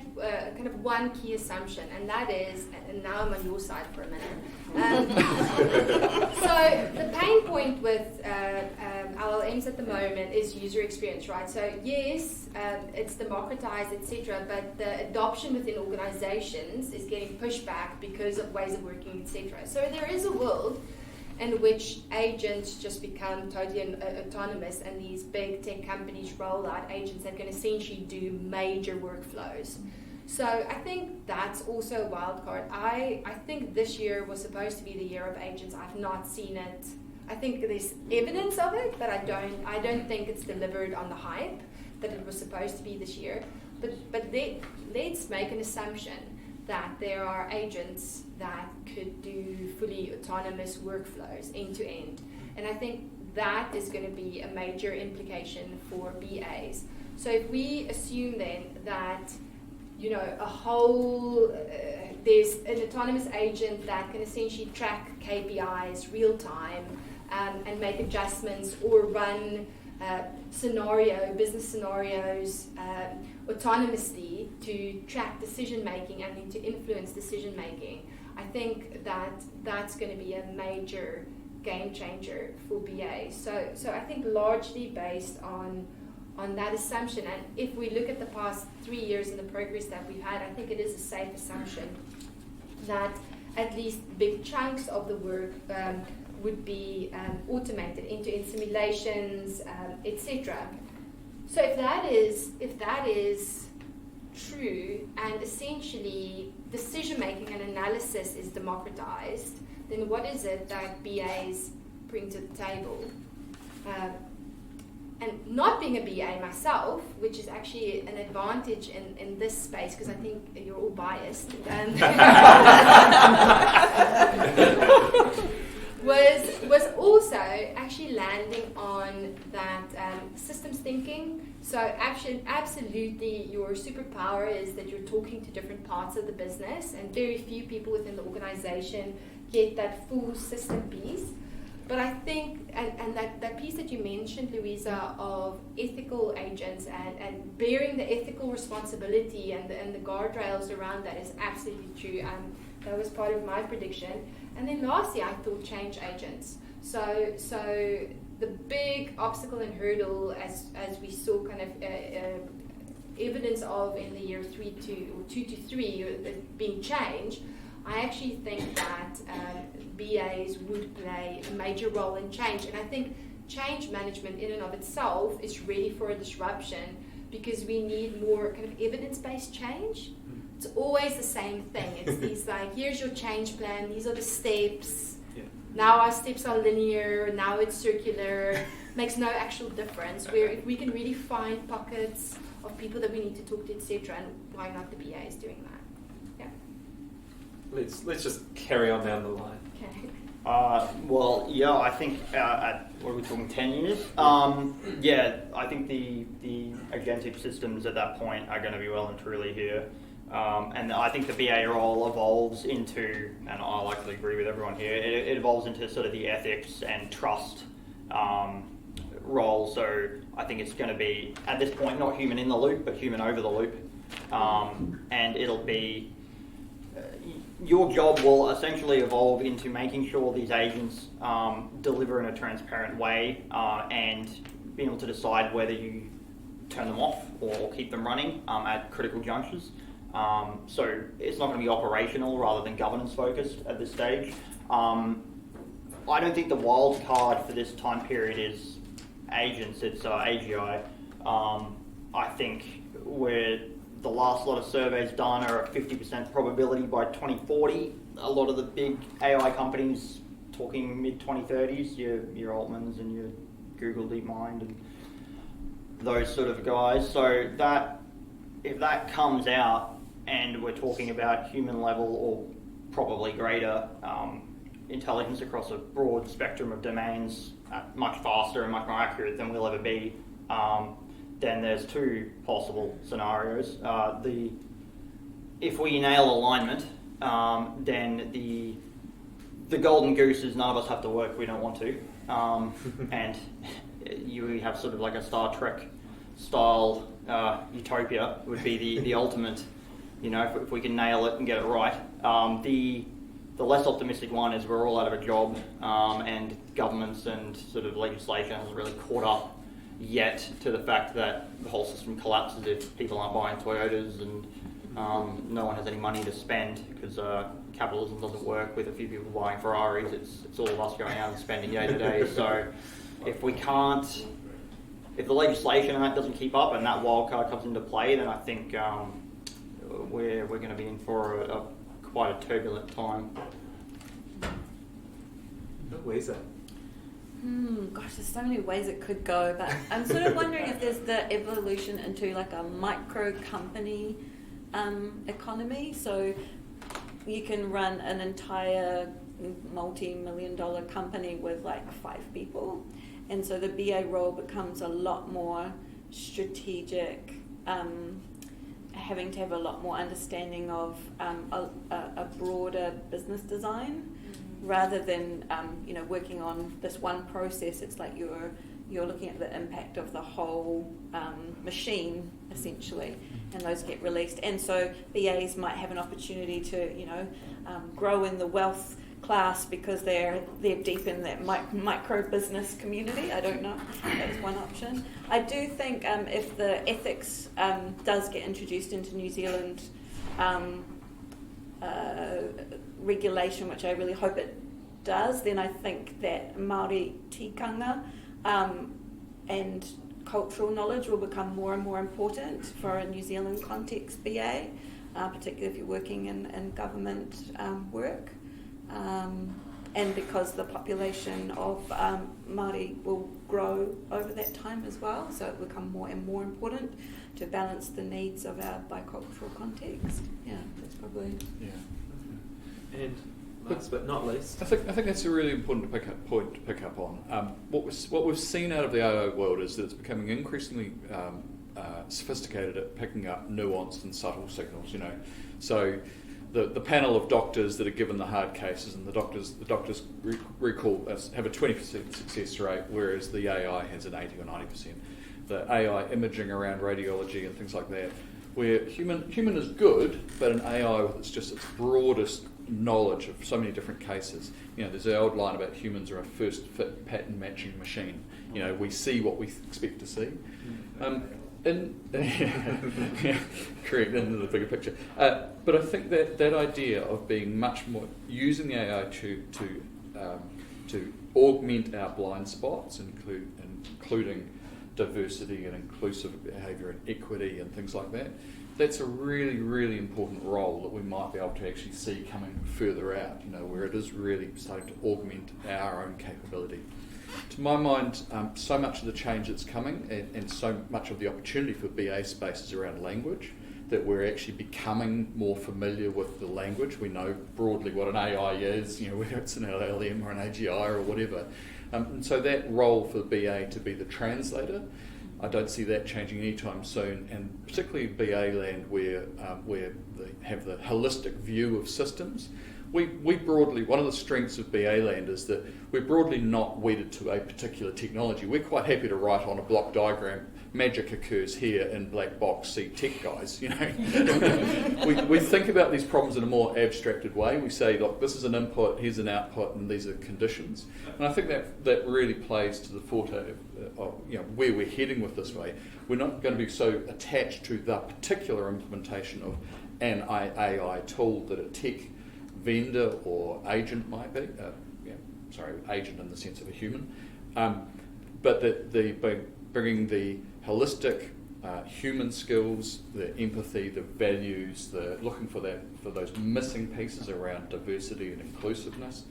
kind of one key assumption, and that is, and now I'm on your side for a minute. So the pain point with LLMs at the moment is user experience, right? So yes, it's democratized, etc., but the adoption within organizations is getting pushed back because of ways of working, etc. So there is a world in which agents just become totally autonomous and these big tech companies roll out agents that can essentially do major workflows. So I think that's also a wild card. I think this year was supposed to be the year of agents. I've not seen it. I think there's evidence of it, but I don't think it's delivered on the hype that it was supposed to be this year. But let's make an assumption that there are agents that could do fully autonomous workflows end to end. And I think that is going to be a major implication for BAs. So if we assume then that, there's an autonomous agent that can essentially track KPIs real time, and make adjustments or run business scenarios autonomously to track decision making and then to influence decision making. I think that's going to be a major game changer for BA. So I think largely based on that assumption, and if we look at the past 3 years and the progress that we've had, I think it is a safe assumption that at least big chunks of the work would be automated into simulations, etc. So if that is true, and essentially decision making and analysis is democratized, then what is it that BAs bring to the table? And not being a BA myself, which is actually an advantage in this space, because I think you're all biased, was also actually landing on that systems thinking. So actually, absolutely, your superpower is that you're talking to different parts of the business, and very few people within the organization get that full system piece. But I think, and that piece that you mentioned, Louisa, of ethical agents and bearing the ethical responsibility and the guardrails around that is absolutely true. That was part of my prediction. And then lastly, I thought change agents. So the big obstacle and hurdle, as we saw kind of evidence of in the year 2 to 3 being change, I actually think that BAs would play a major role in change. And I think change management in and of itself is ready for a disruption, because we need more kind of evidence-based change. It's always the same thing. It's these like, here's your change plan, these are the steps. Yeah. Now our steps are linear, now it's circular. Makes no actual difference. Where if we can really find pockets of people that we need to talk to, etc., and why not the BAs doing that? Let's just carry on down the line. Okay. Well, yeah, I think at, what are we talking, 10 years? Yeah, I think the agentic systems at that point are going to be well and truly here. And I think the BA role evolves into, and I likely agree with everyone here, it evolves into sort of the ethics and trust role. So I think it's going to be, at this point, not human in the loop, but human over the loop. And it'll be, your job will essentially evolve into making sure these agents deliver in a transparent way and being able to decide whether you turn them off or keep them running at critical junctures. So it's not going to be operational rather than governance focused at this stage. I don't think the wild card for this time period is agents, it's AGI. I think the last lot of surveys done are at 50% probability by 2040. A lot of the big AI companies talking mid-2030s, your Altmans and your Google DeepMind and those sort of guys. So that, if that comes out and we're talking about human level or probably greater intelligence across a broad spectrum of domains, much faster and much more accurate than we'll ever be, then there's two possible scenarios. If we nail alignment, then the golden goose is none of us have to work, we don't want to. And you have sort of like a Star Trek style utopia would be the ultimate, if we can nail it and get it right. The less optimistic one is we're all out of a job, and governments and sort of legislation hasn't really caught up yet to the fact that the whole system collapses if people aren't buying Toyotas and no one has any money to spend because capitalism doesn't work with a few people buying Ferraris. It's all of us going out and spending day to day. So if the legislation and that doesn't keep up and that wild card comes into play, then I think we're going to be in for quite a turbulent time. Louisa. Gosh, there's so many ways it could go, but I'm sort of wondering if there's the evolution into like a micro company economy. So you can run an entire multi-million-dollar company with like 5 people, and so the BA role becomes a lot more strategic, having to have a lot more understanding of a broader business design. rather than working on this one process. It's like you're looking at the impact of the whole machine essentially, and those get released. And so BAs might have an opportunity to grow in the wealth class because they're deep in that micro business community. I don't know. That's one option. I do think if the ethics does get introduced into New Zealand regulation, which I really hope it does, then I think that Māori tikanga and cultural knowledge will become more and more important for a New Zealand context BA, particularly if you're working in government work. And because the population of Māori will grow over that time as well, so it will become more and more important to balance the needs of our bicultural context. Yeah, that's probably... Yeah. And last but not least, I think that's a really important point to pick up on. What we've seen out of the AI world is that it's becoming increasingly sophisticated at picking up nuanced and subtle signals. So the panel of doctors that are given the hard cases, and the doctors recall have a 20% success rate, whereas the AI has an 80 or 90%. The AI imaging around radiology and things like that, where human is good, but an AI with its broadest knowledge of so many different cases. There's the old line about humans are a first fit pattern matching machine. We see what we expect to see. Correct, into the bigger picture. But I think that idea of being much more using the AI to augment our blind spots, including diversity and inclusive behaviour and equity and things like that, that's a really, really important role that we might be able to actually see coming further out, where it is really starting to augment our own capability. To my mind, so much of the change that's coming and so much of the opportunity for BA space is around language, that we're actually becoming more familiar with the language. We know broadly what an AI is, whether it's an LLM or an AGI or whatever. And so that role for BA to be the translator, I don't see that changing anytime soon, and particularly BA land where they have the holistic view of systems. We broadly, one of the strengths of BA land is that we're broadly not wedded to a particular technology. We're quite happy to write on a block diagram, magic occurs here in black box, see tech guys, we think about these problems in a more abstracted way. We say, look, this is an input, here's an output, and these are conditions. And I think that really plays to the forte of where we're heading with this way. We're not going to be so attached to the particular implementation of an AI tool that a tech vendor or agent might be, agent in the sense of a human, but that bringing the holistic human skills, the empathy, the values, the looking for those missing pieces around diversity and inclusiveness,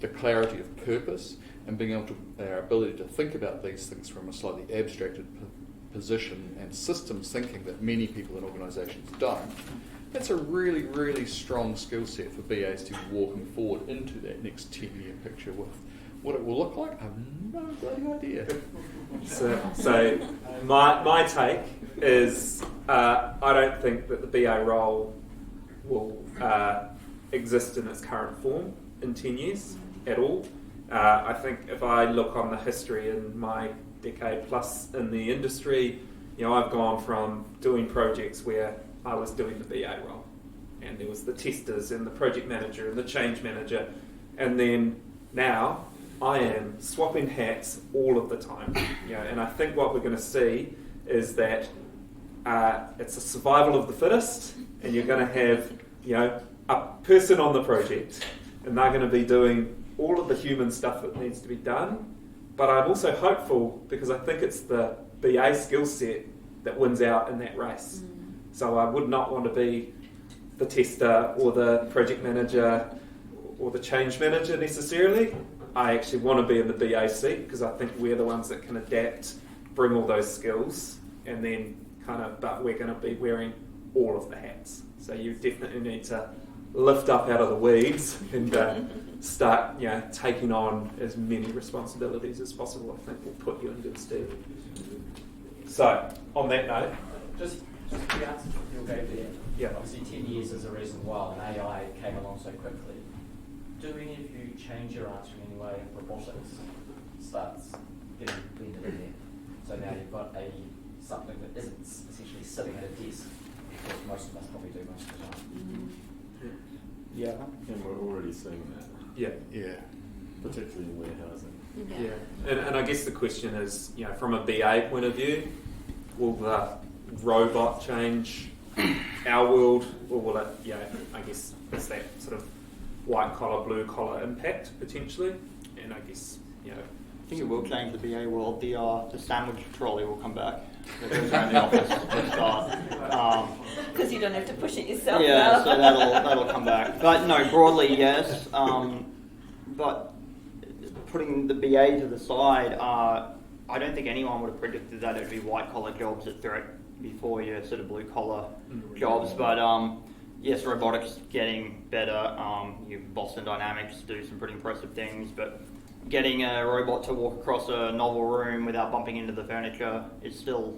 the clarity of purpose, and being able to our ability to think about these things from a slightly abstracted position and systems thinking that many people in organisations don't. That's a really, really strong skill set for BAs to be walking forward into that next 10-year picture with. What it will look like, I have no bloody idea. So my take is I don't think that the BA role will exist in its current form in 10 years at all. I think if I look on the history in my decade plus in the industry, I've gone from doing projects where I was doing the BA role, and there was the testers and the project manager and the change manager, and then now I am swapping hats all of the time. And I think what we're going to see is that it's a survival of the fittest, and you're going to have a person on the project, and they're going to be doing all of the human stuff that needs to be done. But I'm also hopeful because I think it's the BA skill set that wins out in that race. So I would not want to be the tester or the project manager or the change manager necessarily. I actually want to be in the BA seat because I think we're the ones that can adapt, bring all those skills, and then but we're going to be wearing all of the hats. So you definitely need to lift up out of the weeds and start taking on as many responsibilities as possible. I think will put you in good stead. So on that note, just the answer that Phil gave there. Yeah. Obviously 10 years is a reason why, and AI came along so quickly. do any of you change your answer in any way if robotics starts getting blended in there? So now you've got something that isn't essentially sitting at a desk, because most of us probably do most of the time. Yeah. And we're already seeing that, Yeah. particularly in warehousing. Yeah. And I guess the question is, from a BA point of view, will the robot change our world, or will it, I guess, it's that sort of white collar, blue collar impact potentially? And I guess, I think it will change the BA world. The sandwich trolley will come back. That goes around the office to start. Because you don't have to push it yourself. Yeah, now. so that'll come back. But no, broadly yes. But putting the BA to the side, I don't think anyone would have predicted that it'd be white collar jobs that threat before your sort of blue collar jobs. But yes, robotics getting better. Boston Dynamics do some pretty impressive things, but getting a robot to walk across a novel room without bumping into the furniture is still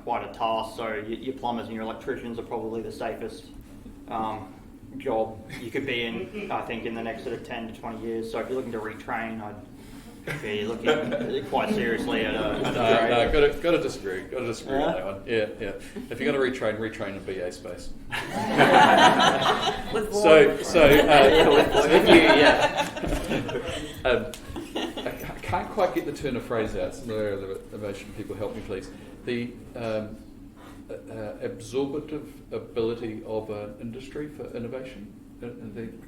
quite a task. So your plumbers and your electricians are probably the safest job you could be in, I think, in the next sort of 10 to 20 years. So if you're looking to retrain, I'd be looking quite seriously at a trade. Got to disagree. Got to disagree on that one. Yeah. If you're going to retrain in BA space. With I can't quite get the turn of phrase out. Some of the innovation people help me, please. The absorptive ability of an industry for innovation. I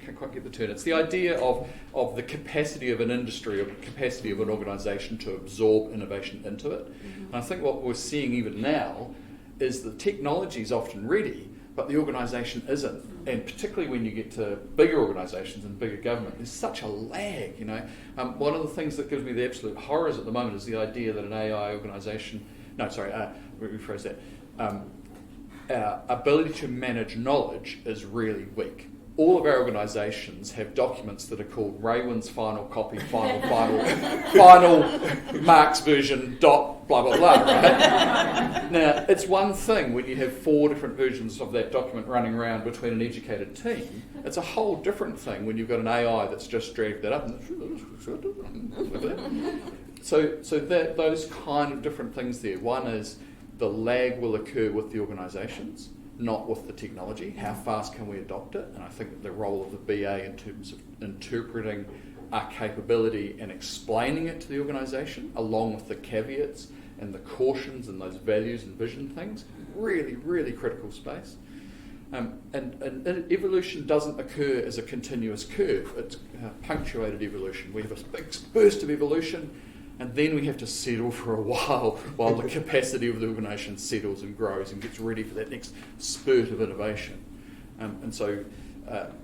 can't quite get the turn. It's the idea of the capacity of an industry, or capacity of an organisation to absorb innovation into it. And I think what we're seeing even now is the technology is often ready, but the organisation isn't. And particularly when you get to bigger organisations and bigger government, there's such a lag, One of the things that gives me the absolute horrors at the moment is the idea that an AI organisation, rephrase that, our ability to manage knowledge is really weak. All of our organisations have documents that are called Raywin's final copy, final Mark's version, blah, blah, blah, right? Now, it's one thing when you have 4 different versions of that document running around between an educated team. It's a whole different thing when you've got an AI that's just dragged that up. So those kind of different things there. One is the lag will occur with the organisations, not with the technology. How fast can we adopt it? And I think that the role of the BA in terms of interpreting our capability and explaining it to the organisation, along with the caveats and the cautions and those values and vision things, really, really critical space. And evolution doesn't occur as a continuous curve. It's punctuated evolution. We have a big burst of evolution, and then we have to settle for a while the capacity of the organisation settles and grows and gets ready for that next spurt of innovation. And so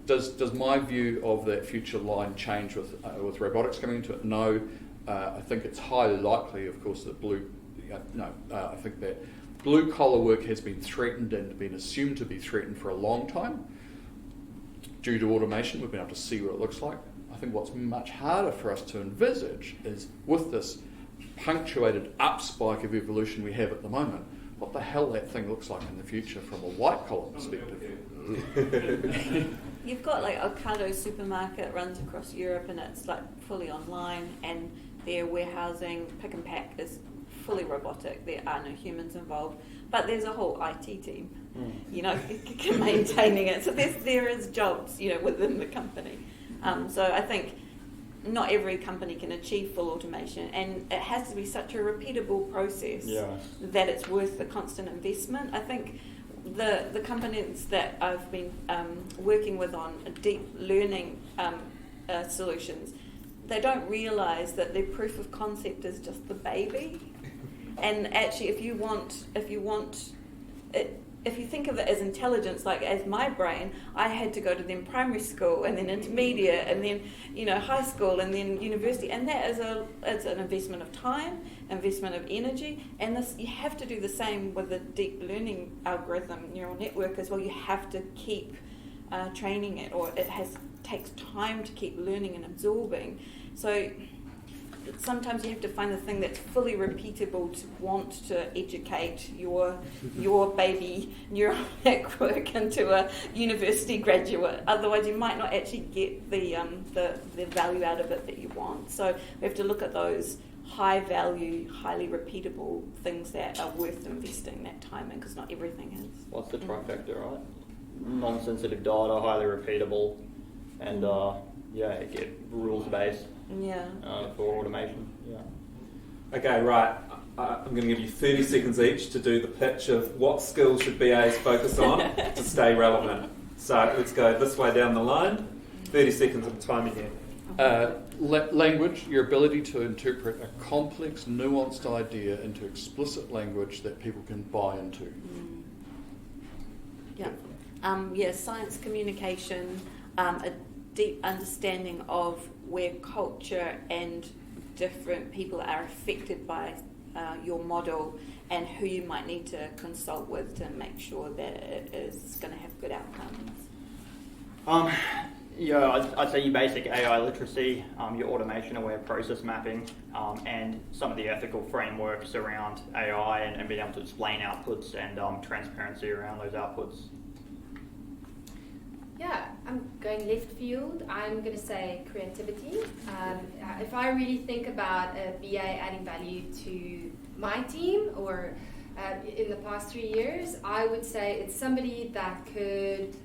does my view of that future line change with robotics coming into it? No. I think it's highly likely, of course, that I think that blue-collar work has been threatened and been assumed to be threatened for a long time. Due to automation, we've been able to see what it looks like. I think what's much harder for us to envisage is, with this punctuated up spike of evolution we have at the moment, what the hell that thing looks like in the future from a white-collar perspective. You've got like Ocado supermarket runs across Europe, and it's like fully online, and their warehousing pick and pack is fully robotic. There are no humans involved, but there's a whole IT team, maintaining it. So there is jobs, within the company. So I think not every company can achieve full automation, and it has to be such a repeatable process that it's worth the constant investment. I think the companies that I've been working with on deep learning solutions, they don't realise that their proof of concept is just the baby. And actually, if you think of it as intelligence, like as my brain, I had to go to then primary school and then intermediate and then high school and then university, and that is it's an investment of time, investment of energy, and you have to do the same with the deep learning algorithm neural network as well. You have to keep training it, or it takes time to keep learning and absorbing. So sometimes you have to find the thing that's fully repeatable to want to educate your baby neural network into a university graduate. Otherwise, you might not actually get the value out of it that you want. So we have to look at those high value, highly repeatable things that are worth investing that time in, because not everything is. What's the trifecta, right? Non-sensitive data, highly repeatable, and get rules-based for automation. Yeah. Okay, right. I'm going to give you 30 seconds each to do the pitch of what skills should BAs focus on to stay relevant. So let's go this way down the line. 30 seconds of time again. Language, your ability to interpret a complex, nuanced idea into explicit language that people can buy into. Science communication, a deep understanding of where culture and different people are affected by your model, and who you might need to consult with to make sure that it is going to have good outcomes. I'd say your basic AI literacy, your automation-aware process mapping, and some of the ethical frameworks around AI and being able to explain outputs and transparency around those outputs. Yeah, I'm going left field. I'm going to say creativity. If I really think about a BA adding value to my team or in the past 3 years, I would say it's somebody that could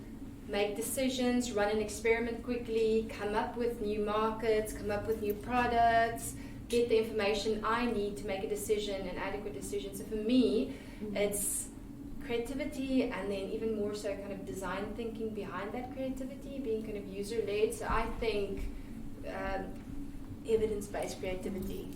make decisions, run an experiment quickly, come up with new markets, come up with new products, get the information I need to make a decision, an adequate decision. So for me, it's creativity, and then even more so kind of design thinking behind that creativity, being kind of user-led. So I think evidence-based creativity.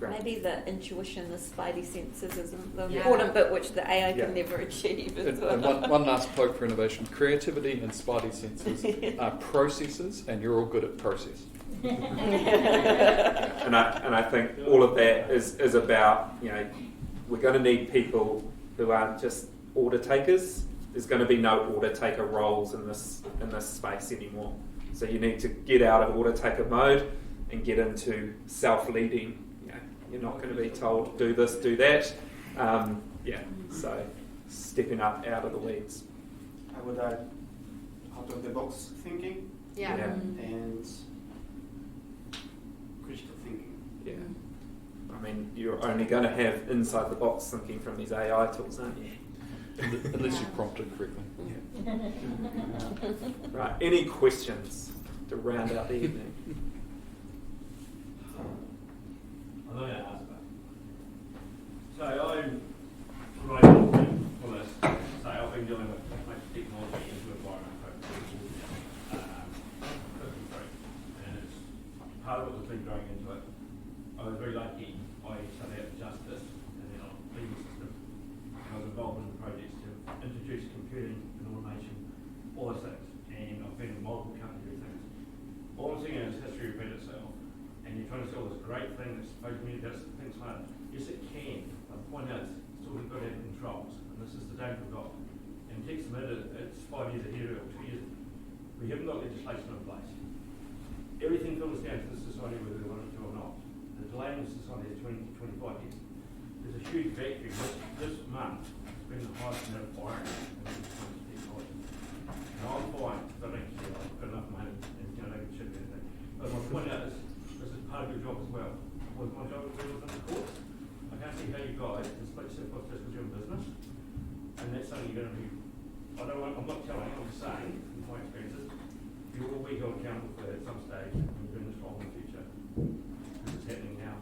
Maybe the intuition, the spidey senses is the important bit which the AI can never achieve as well. And one last poke for innovation. Creativity and spidey senses are processes, and you're all good at process. And I think all of that is about, we're going to need people who aren't just order takers. There's going to be no order taker roles in this space anymore. So you need to get out of order taker mode and get into self-leading. You're not going to be told do this, do that. So stepping up out of the weeds. I would add out of the box thinking and critical thinking. Yeah. I mean, you're only going to have inside the box thinking from these AI tools, aren't you? Unless you prompt it correctly. Right. Any questions to round out the evening? I'm going to ask that. So I'm writing for this. So I've been dealing with technology into environment for and it's part of it was been going into it. I was very lucky. I studied at Justice and then on the legal system. I was involved in projects to introduce computing and automation, all those things. And I've been in multiple companies things. All I'm seeing is history repeat itself. And you're trying to sell this great thing that's supposed to be just things hard. Yes, it can. But the point is, it's still got to have controls. And this is the danger we've got. And tech submitted, it's 5 years ahead or 2 years. We haven't got legislation in place. Everything filters down to the society whether they want it to or not. The delay in the society is 20 to 25 years. There's a huge vacuum. This month has been the highest amount of firing in technology. And I'm fine. I don't care. I've got enough money and they can ship anything. But my point is, this is part of your job as well. Was my job within the course? I can't see how you guys can split yourself off just because you're in business. And that's something you're going to be, I'm not telling you, I'm saying, from my experiences, you will be held accountable for that at some stage when you're doing this role in the future. This is happening now.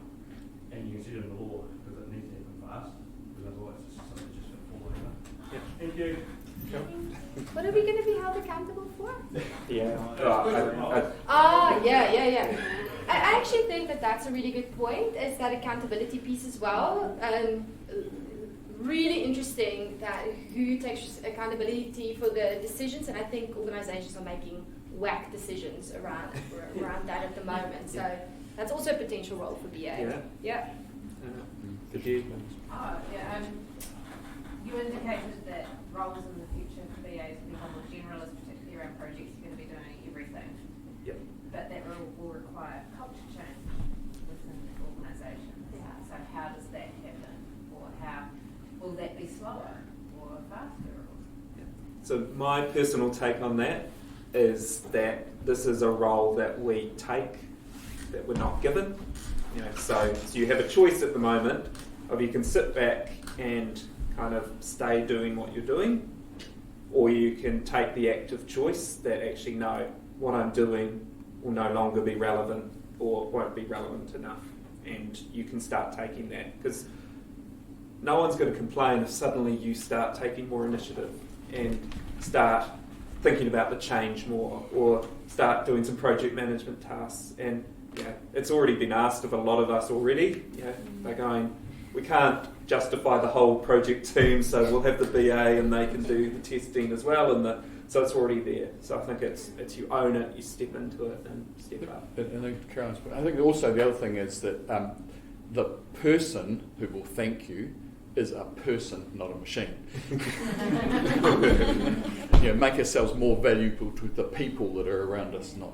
And you can see it in the law because it needs to happen fast. Because otherwise it's something just going to fall over. Yeah. Thank you. What are we going to be held accountable for? Yeah. I actually think that that's a really good point, is that accountability piece as well. Really interesting that who takes accountability for the decisions, and I think organizations are making whack decisions around that at the moment. So that's also a potential role for BA. Did you? You indicated that roles in the future for BAs will become more generalist, particularly around projects. You're going to be doing everything. Yep. But that will require culture change with So my personal take on that is that this is a role that we take, that we're not given. So you have a choice at the moment of you can sit back and kind of stay doing what you're doing, or you can take the active choice that actually, no, what I'm doing will no longer be relevant or won't be relevant enough. And you can start taking that, because no one's going to complain if suddenly you start taking more initiative and start thinking about the change more, or start doing some project management tasks. And it's already been asked of a lot of us already. They're going, we can't justify the whole project team, so we'll have the BA and they can do the testing as well, and so it's already there. So I think it's you own it, you step into it and step up. I think also the other thing is that the person who will thank you is a person, not a machine. Make ourselves more valuable to the people that are around us, not.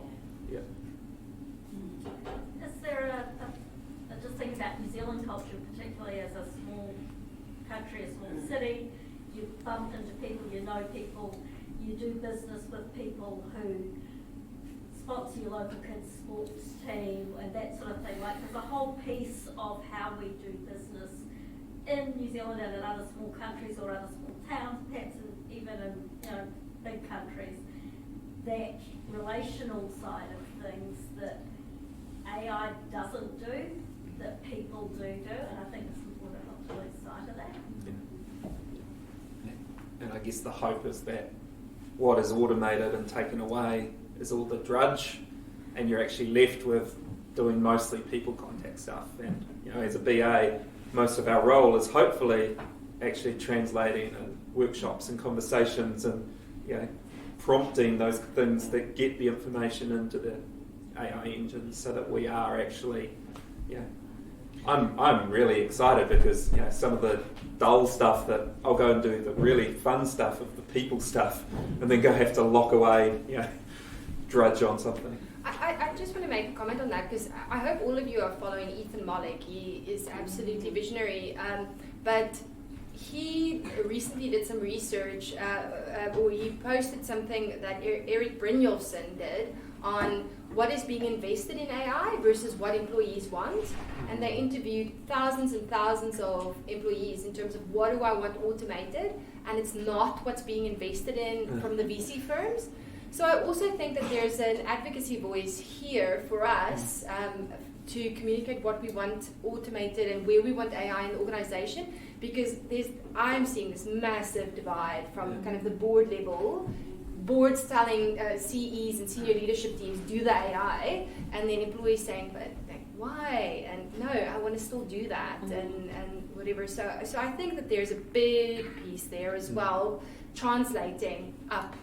Yeah. Is there I just think about New Zealand culture, particularly as a small country, a small city. You bump into people, you know people, you do business with people who sponsor your local kids' sports team and that sort of thing. Like, there's a whole piece of how we do business in New Zealand and in other small countries or other small towns, perhaps even in big countries, that relational side of things that AI doesn't do, that people do, and I think it's important not to lose sight of that. And I guess the hope is that what is automated and taken away is all the drudge, and you're actually left with doing mostly people contact stuff. And as a BA, most of our role is hopefully actually translating and workshops and conversations and prompting those things that get the information into the AI engines, so that we are actually I'm really excited, because some of the dull stuff, that I'll go and do the really fun stuff of the people stuff, and then go have to lock away drudge on something. I just want to make a comment on that, because I hope all of you are following Ethan Mollick. He is absolutely visionary, but he recently did some research, or he posted something that Eric Brynjolfsson did on what is being invested in AI versus what employees want. And they interviewed thousands and thousands of employees in terms of what do I want automated, and it's not what's being invested in from the VC firms. So I also think that there's an advocacy voice here for us to communicate what we want automated and where we want AI in the organization, because I'm seeing this massive divide from kind of the board level, boards telling CEs and senior leadership teams do the AI, and then employees saying, but why? And no, I want to still do that, and whatever. So I think that there's a big piece there as well, translating up.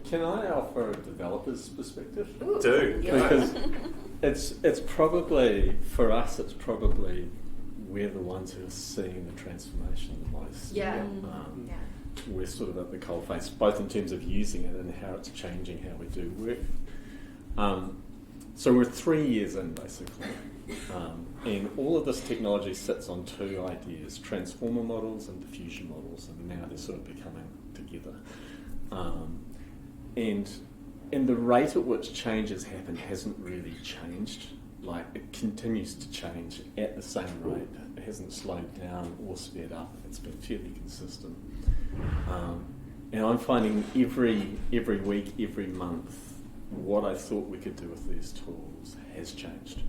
Can I offer a developer's perspective? Ooh. Do. Because it's probably, for us, it's probably we're the ones who are seeing the transformation the most. We're sort of at the coalface, both in terms of using it and how it's changing how we do work. So we're 3 years in, basically. And all of this technology sits on two ideas, transformer models and diffusion models, and now they're sort of becoming together. And the rate at which changes happen hasn't really changed. Like, it continues to change at the same rate. It hasn't slowed down or sped up. It's been fairly consistent. And I'm finding every week, every month, what I thought we could do with these tools has changed.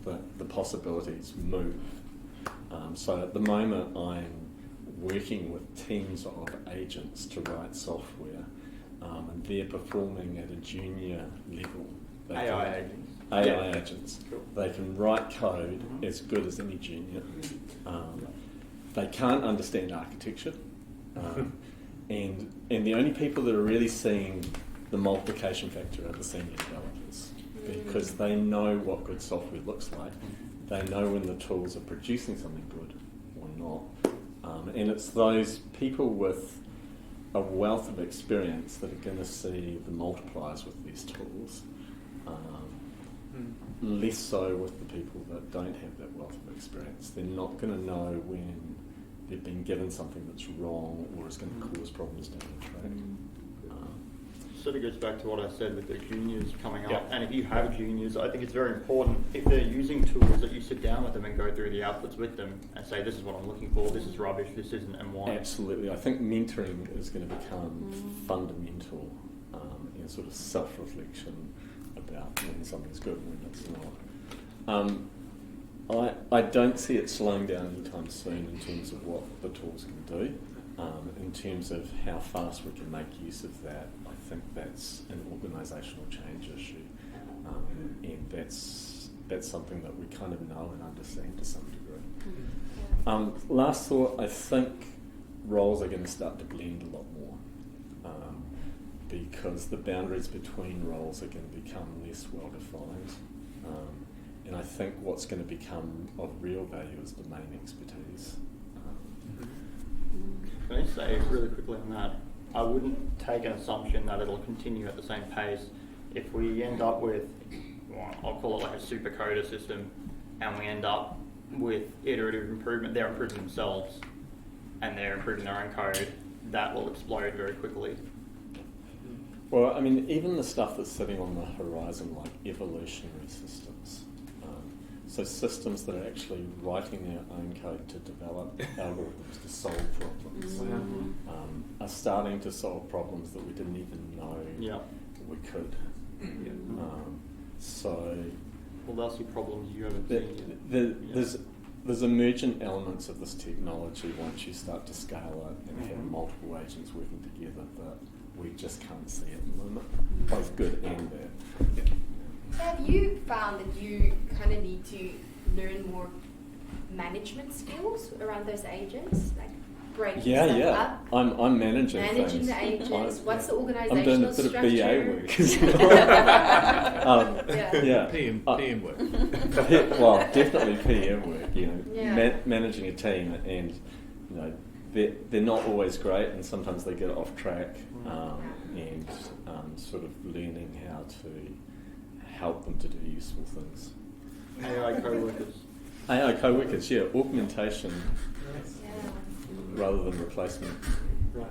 The possibilities move. So at the moment, I'm working with teams of agents to write software, and they're performing at a junior level. AI agents. Cool. They can write code as good as any junior. They can't understand architecture. And the only people that are really seeing the multiplication factor are the senior developers, because they know what good software looks like. They know when the tools are producing something good or not. And it's those people with a wealth of experience that are going to see the multipliers with these tools. less so with the people that don't have that wealth of experience. They're not going to know when they've been given something that's wrong or is going to cause problems down the track. Sort of goes back to what I said with the juniors coming up. Yeah. And if you have juniors, I think it's very important if they're using tools that you sit down with them and go through the outputs with them and say, this is what I'm looking for, this is rubbish, this isn't, and why. Absolutely. I think mentoring is going to become fundamental in sort of self-reflection about when something's good and when it's not. I don't see it slowing down anytime soon in terms of what the tools can do. In terms of how fast we can make use of that, I think that's an organisational change issue, and that's something that we kind of know and understand to some degree. Last thought, I think roles are going to start to blend a lot more because the boundaries between roles are going to become less well defined, and I think what's going to become of real value is domain expertise. Can I say really quickly on that, I wouldn't take an assumption that it'll continue at the same pace if we end up with, well, I'll call it like a super coder system, and we end up with iterative improvement. They're improving themselves and they're improving their own code. That will explode very quickly. Well, I mean, even the stuff that's sitting on the horizon, like evolutionary systems, so systems that are actually writing their own code to develop algorithms to solve problems, are starting to solve problems that we didn't even know we could. Well, they'll see problems you haven't seen yet. There's emergent elements of this technology once you start to scale it and have multiple agents working together that we just can't see at the moment, both good and bad. Have you found that you kind of need to learn more management skills around those agents, like breaking stuff up? I'm managing things. The agents. What's the organizational I'm doing a bit structure? of BA work as well. PM work. Well, definitely PM work. You know, managing a team, and you know, they're not always great, and sometimes they get off track, and sort of learning how to help them to do useful things. AI co-workers. AI co-workers, augmentation rather than replacement. Right.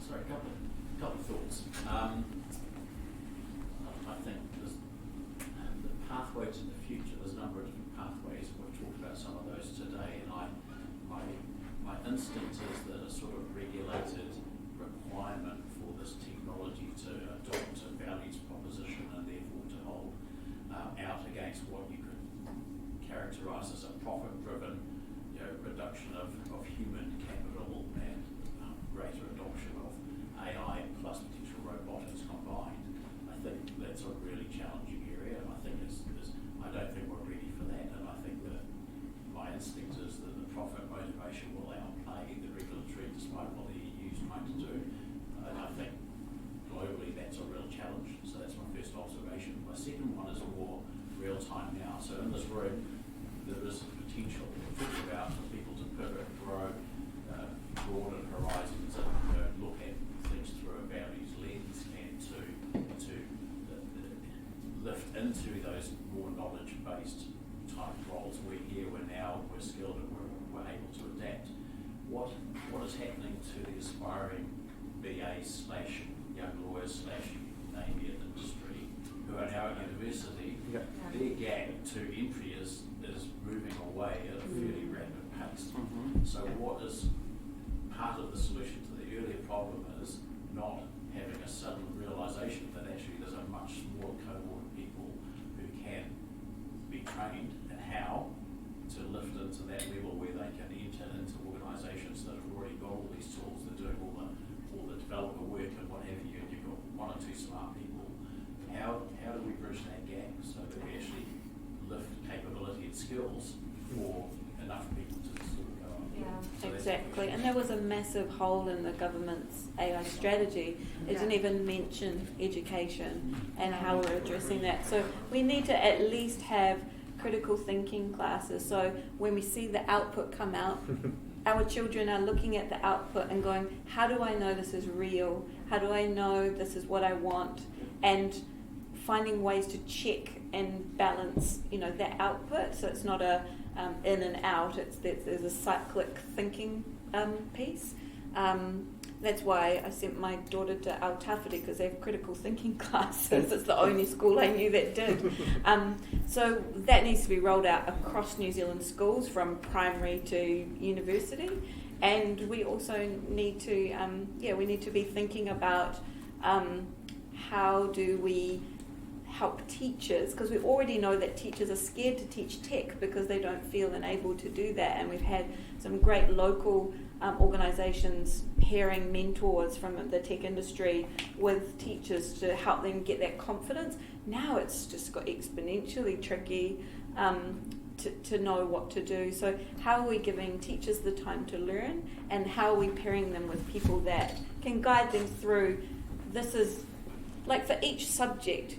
Sorry, a couple of thoughts. I think the pathway to the future, there's a number of different pathways, and we've talked about some of those today, and my instinct is that a sort of regulated requirement for this technology to adopt a values proposition and therefore to hold out against what you could characterise as a profit-driven reduction of human capital and greater adoption of AI plus potential robotics combined. I think that's a really challenging area, and I think I don't think we're ready for that, and I think that my instinct is that the profit motivation will outplay the regulatory, despite what the EU is trying to do. And I think globally that's a real challenge. So that's my first observation. My second one is more real time now. So in this room, there is potential to talk about for people to pivot, grow, broaden horizons, and look at things through a values lens, and to lift into those more knowledge-based type roles. We're skilled, and we're able to adapt. What is happening to the aspiring BAs / young lawyers / name it industry who are now at university? Their gap to entry is moving away at a fairly rapid pace. So what is part of the solution to the earlier problem is not having a sudden realisation that actually there's a much smaller cohort of people who can be trained in how to lift into that level where they can enter into organisations that have already got all these tools, they're doing all the developer work and what have you, and you've got one or two smart people. How do we bridge that gap so that we actually lift capability and skills for enough people to sort of go on? So Exactly, and there was a massive hole in the government's AI strategy. It didn't even mention education and how we're addressing that. So we need to at least have critical thinking classes. So when we see the output come out, our children are looking at the output and going, how do I know this is real? How do I know this is what I want? And finding ways to check and balance, that output. So it's not a in and out. There's a cyclic thinking piece. That's why I sent my daughter to Aotearoa, because they have critical thinking classes. It's the only school I knew that did. So that needs to be rolled out across New Zealand schools from primary to university. And we also need to be thinking about how do we help teachers, because we already know that teachers are scared to teach tech because they don't feel enabled to do that. And we've had some great local organisations pairing mentors from the tech industry with teachers to help them get that confidence. Now it's just got exponentially tricky to know what to do. So how are we giving teachers the time to learn, and how are we pairing them with people that can guide them through? This is like for each subject,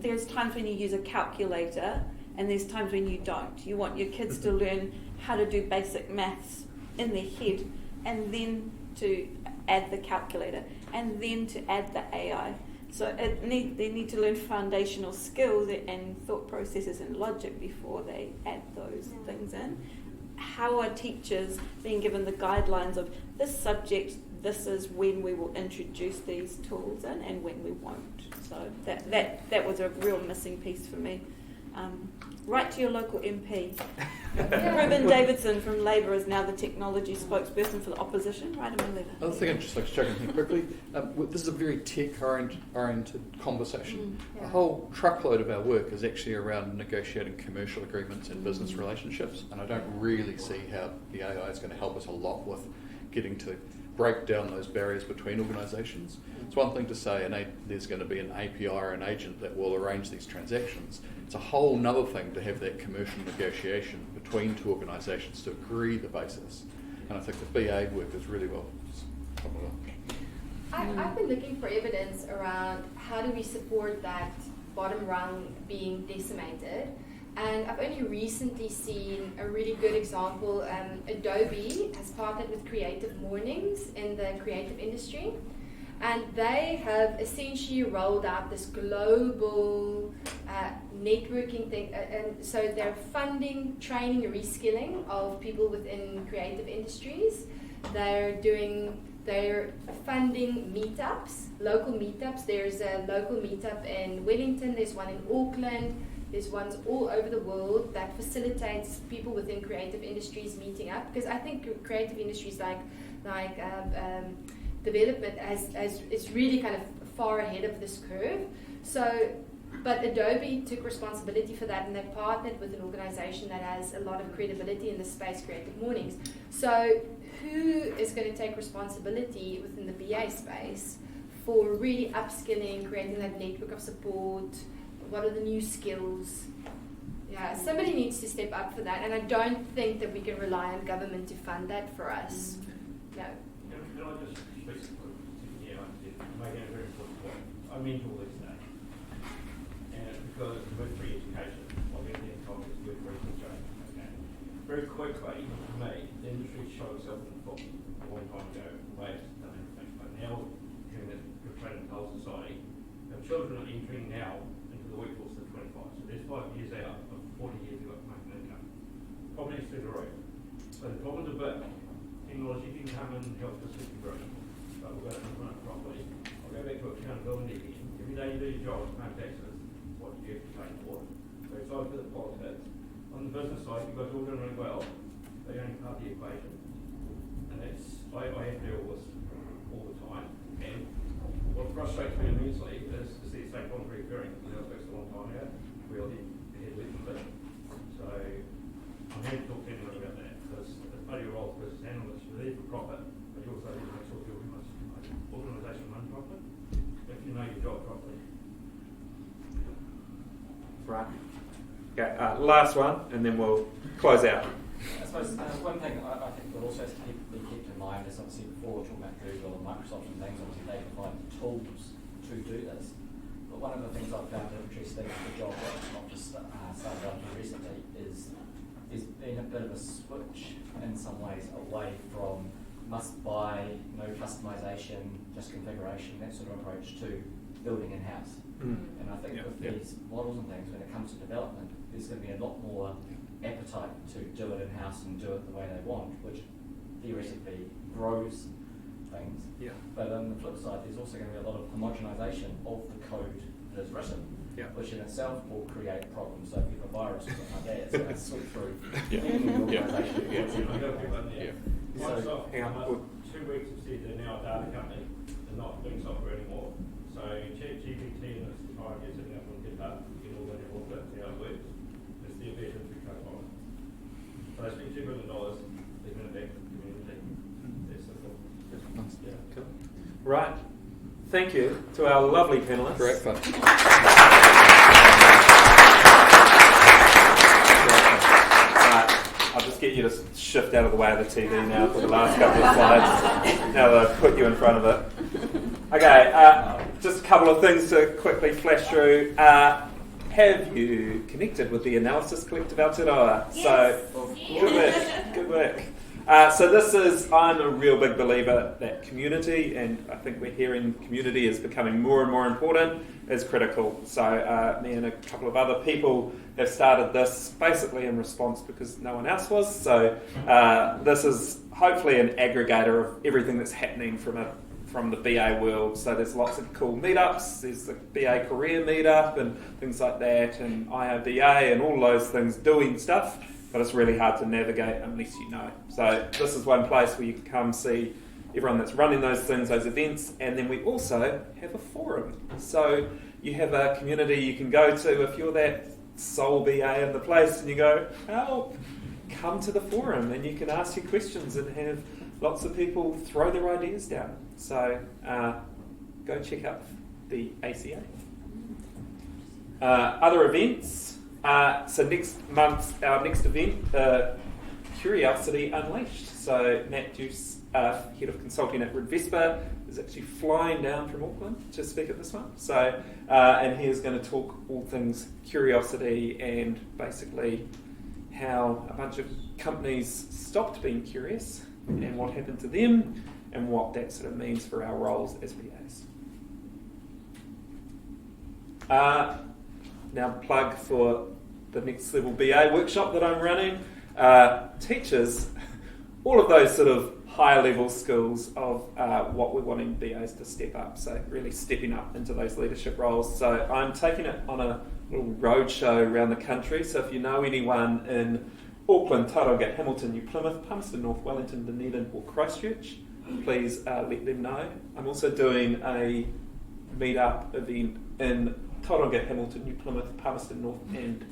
there's times when you use a calculator and there's times when you don't. You want your kids to learn how to do basic maths in their head, and then to add the calculator, and then to add the AI. So they need to learn foundational skills and thought processes and logic before they add those things in. How are teachers being given the guidelines of this subject? This is when we will introduce these tools in, and when we won't. So that was a real missing piece for me. Write to your local MP. Ruben Davidson from Labour is now the technology spokesperson for the opposition. Write him a letter. Another thing I'd just like to check in here quickly. This is a very tech-oriented conversation. A whole truckload of our work is actually around negotiating commercial agreements and business relationships, and I don't really see how the AI is going to help us a lot with getting to break down those barriers between organisations. It's one thing to say there's going to be an API or an agent that will arrange these transactions. It's a whole other thing to have that commercial negotiation between two organisations to agree the basis. And I think the BA work is really well. I've been looking for evidence around how do we support that bottom rung being decimated. And I've only recently seen a really good example. Adobe has partnered with Creative Mornings in the creative industry, and they have essentially rolled out this global networking thing. And so they're funding training and reskilling of people within creative industries. They're funding meetups, local meetups. There's a local meetup in Wellington, there's one in Auckland. There's ones all over the world that facilitates people within creative industries meeting up, because I think creative industries like development is really kind of far ahead of this curve. So, but Adobe took responsibility for that, and they partnered with an organisation that has a lot of credibility in the space, Creative Mornings. So, who is going to take responsibility within the BA space for really upskilling, creating that network of support? What are the new skills? Yeah, somebody needs to step up for that, and I don't think that we can rely on government to fund that for us. No. Can I just speak make a very important point? I mentor these days, and because with free education, obviously in context with free education, okay. Very quickly, for me, the industry showed itself in the foot a long time ago, the way it's done everything. But now, during the trade and whole society, our children are entering now the workforce of 25. So there's 5 years out of 40 years you've got to make an income. Probably through the roof. So the problem's a bit. Technology can come and help us with the growth, but we've got to implement it properly. I'll go back to accountability again. Every day you do your job, pay taxes, what do you have to pay for? So aside for the politics, on the business side, you guys all doing really well. They're only part of the equation. And that's, I have to deal with all the time. And what frustrates me immensely is the same problem reoccurring. A long time ago, we all had left with it. So I'm here to talk to anyone about that, because it's part of your role as business analysts. You're there for profit, but you also need to make sure the organisation runs properly if you know your job properly. Right. Okay, last one, and then we'll close out. I suppose one thing I think that also has to be kept in mind is, obviously before talking about Google and Microsoft and things, obviously they provide the tools to do this. But one of the things I've found interesting with the job that I've not just started on recently is there's been a bit of a switch in some ways away from must buy, no customization, just configuration, that sort of approach to building in-house. And I think with Yeah. these models and things, when it comes to development, there's going to be a lot more appetite to do it in-house and do it the way they want, which theoretically grows things. Yeah. But on the flip side, there's also going to be a lot of homogenisation of the code that is written, which in itself will create problems. So if you have a virus or something like that, it's going to sweep through any organisation. Microsoft, hang on. after 2 weeks have said they're now a data company, they're not doing software anymore. So ChatGPT in its time is sitting up on GitHub, you can all learn all that, see how it works. It's their version to Copilot. So they spent $2 billion, they're going to back the community. That's simple. Yeah. Cool. Right. Thank you to our lovely panellists. Great fun. I'll just get you to shift out of the way of the TV now for the last couple of slides. Now that I've put you in front of it. Okay, just a couple of things to quickly flash through. Have you connected with the Analysis Collective Aotearoa? Yes. So, good work. So this is, I'm a real big believer that community, and I think we're hearing community is becoming more and more important, is critical. So me and a couple of other people have started this basically in response because no one else was. So this is hopefully an aggregator of everything that's happening from the BA world. So there's lots of cool meetups. There's the BA career meetup and things like that, and IOBA and all those things doing stuff. But it's really hard to navigate unless you know. So this is one place where you can come see everyone that's running those things, those events, and then we also have a forum. So you have a community you can go to if you're that sole BA in the place and you go, help, come to the forum and you can ask your questions and have lots of people throw their ideas down. So go check out the ACA. Other events. So next month, our next event, Curiosity Unleashed. So Matt Duce, Head of Consulting at Red Vespa, is actually flying down from Auckland to speak at this one. So, and he is going to talk all things curiosity and basically how a bunch of companies stopped being curious and what happened to them and what that sort of means for our roles as BAs. Now plug for the Next Level BA workshop that I'm running. Teaches all of those sort of higher level skills of what we're wanting BAs to step up. So really stepping up into those leadership roles. So I'm taking it on a little roadshow around the country. So if you know anyone in Auckland, Tauranga, Hamilton, New Plymouth, Palmerston North, Wellington, Dunedin or Christchurch, please let them know. I'm also doing a meetup event in Tauranga, Hamilton, New Plymouth, Palmerston North and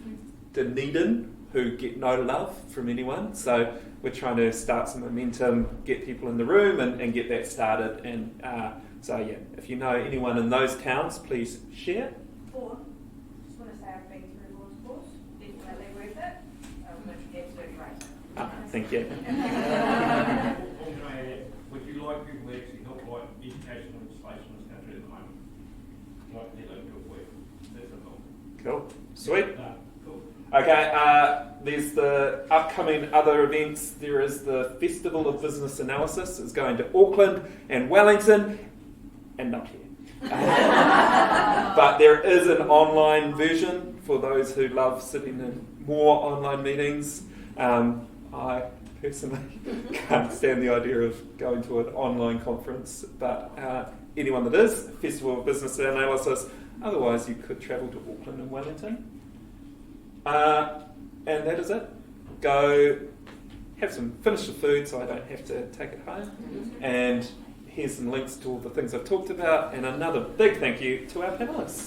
Dunedin, who get no love from anyone. So we're trying to start some momentum, get people in the room and get that started. And so yeah, if you know anyone in those towns, please share. Or, just want to say I've been through Law's course, definitely worth it. Absolutely great. Thank you. Would you like people to actually help write education legislation in this country at the moment? Like let them do it for you. That's simple. Cool. Sweet. Cool. Okay, there's the upcoming other events. There is the Festival of Business Analysis. It's going to Auckland and Wellington and not here. But there is an online version for those who love sitting in more online meetings. I personally can't stand the idea of going to an online conference, but anyone that is, Festival of Business Analysis. Otherwise, you could travel to Auckland and Wellington. And that is it. Go finish the food so I don't have to take it home. And here's some links to all the things I've talked about. And another big thank you to our panellists.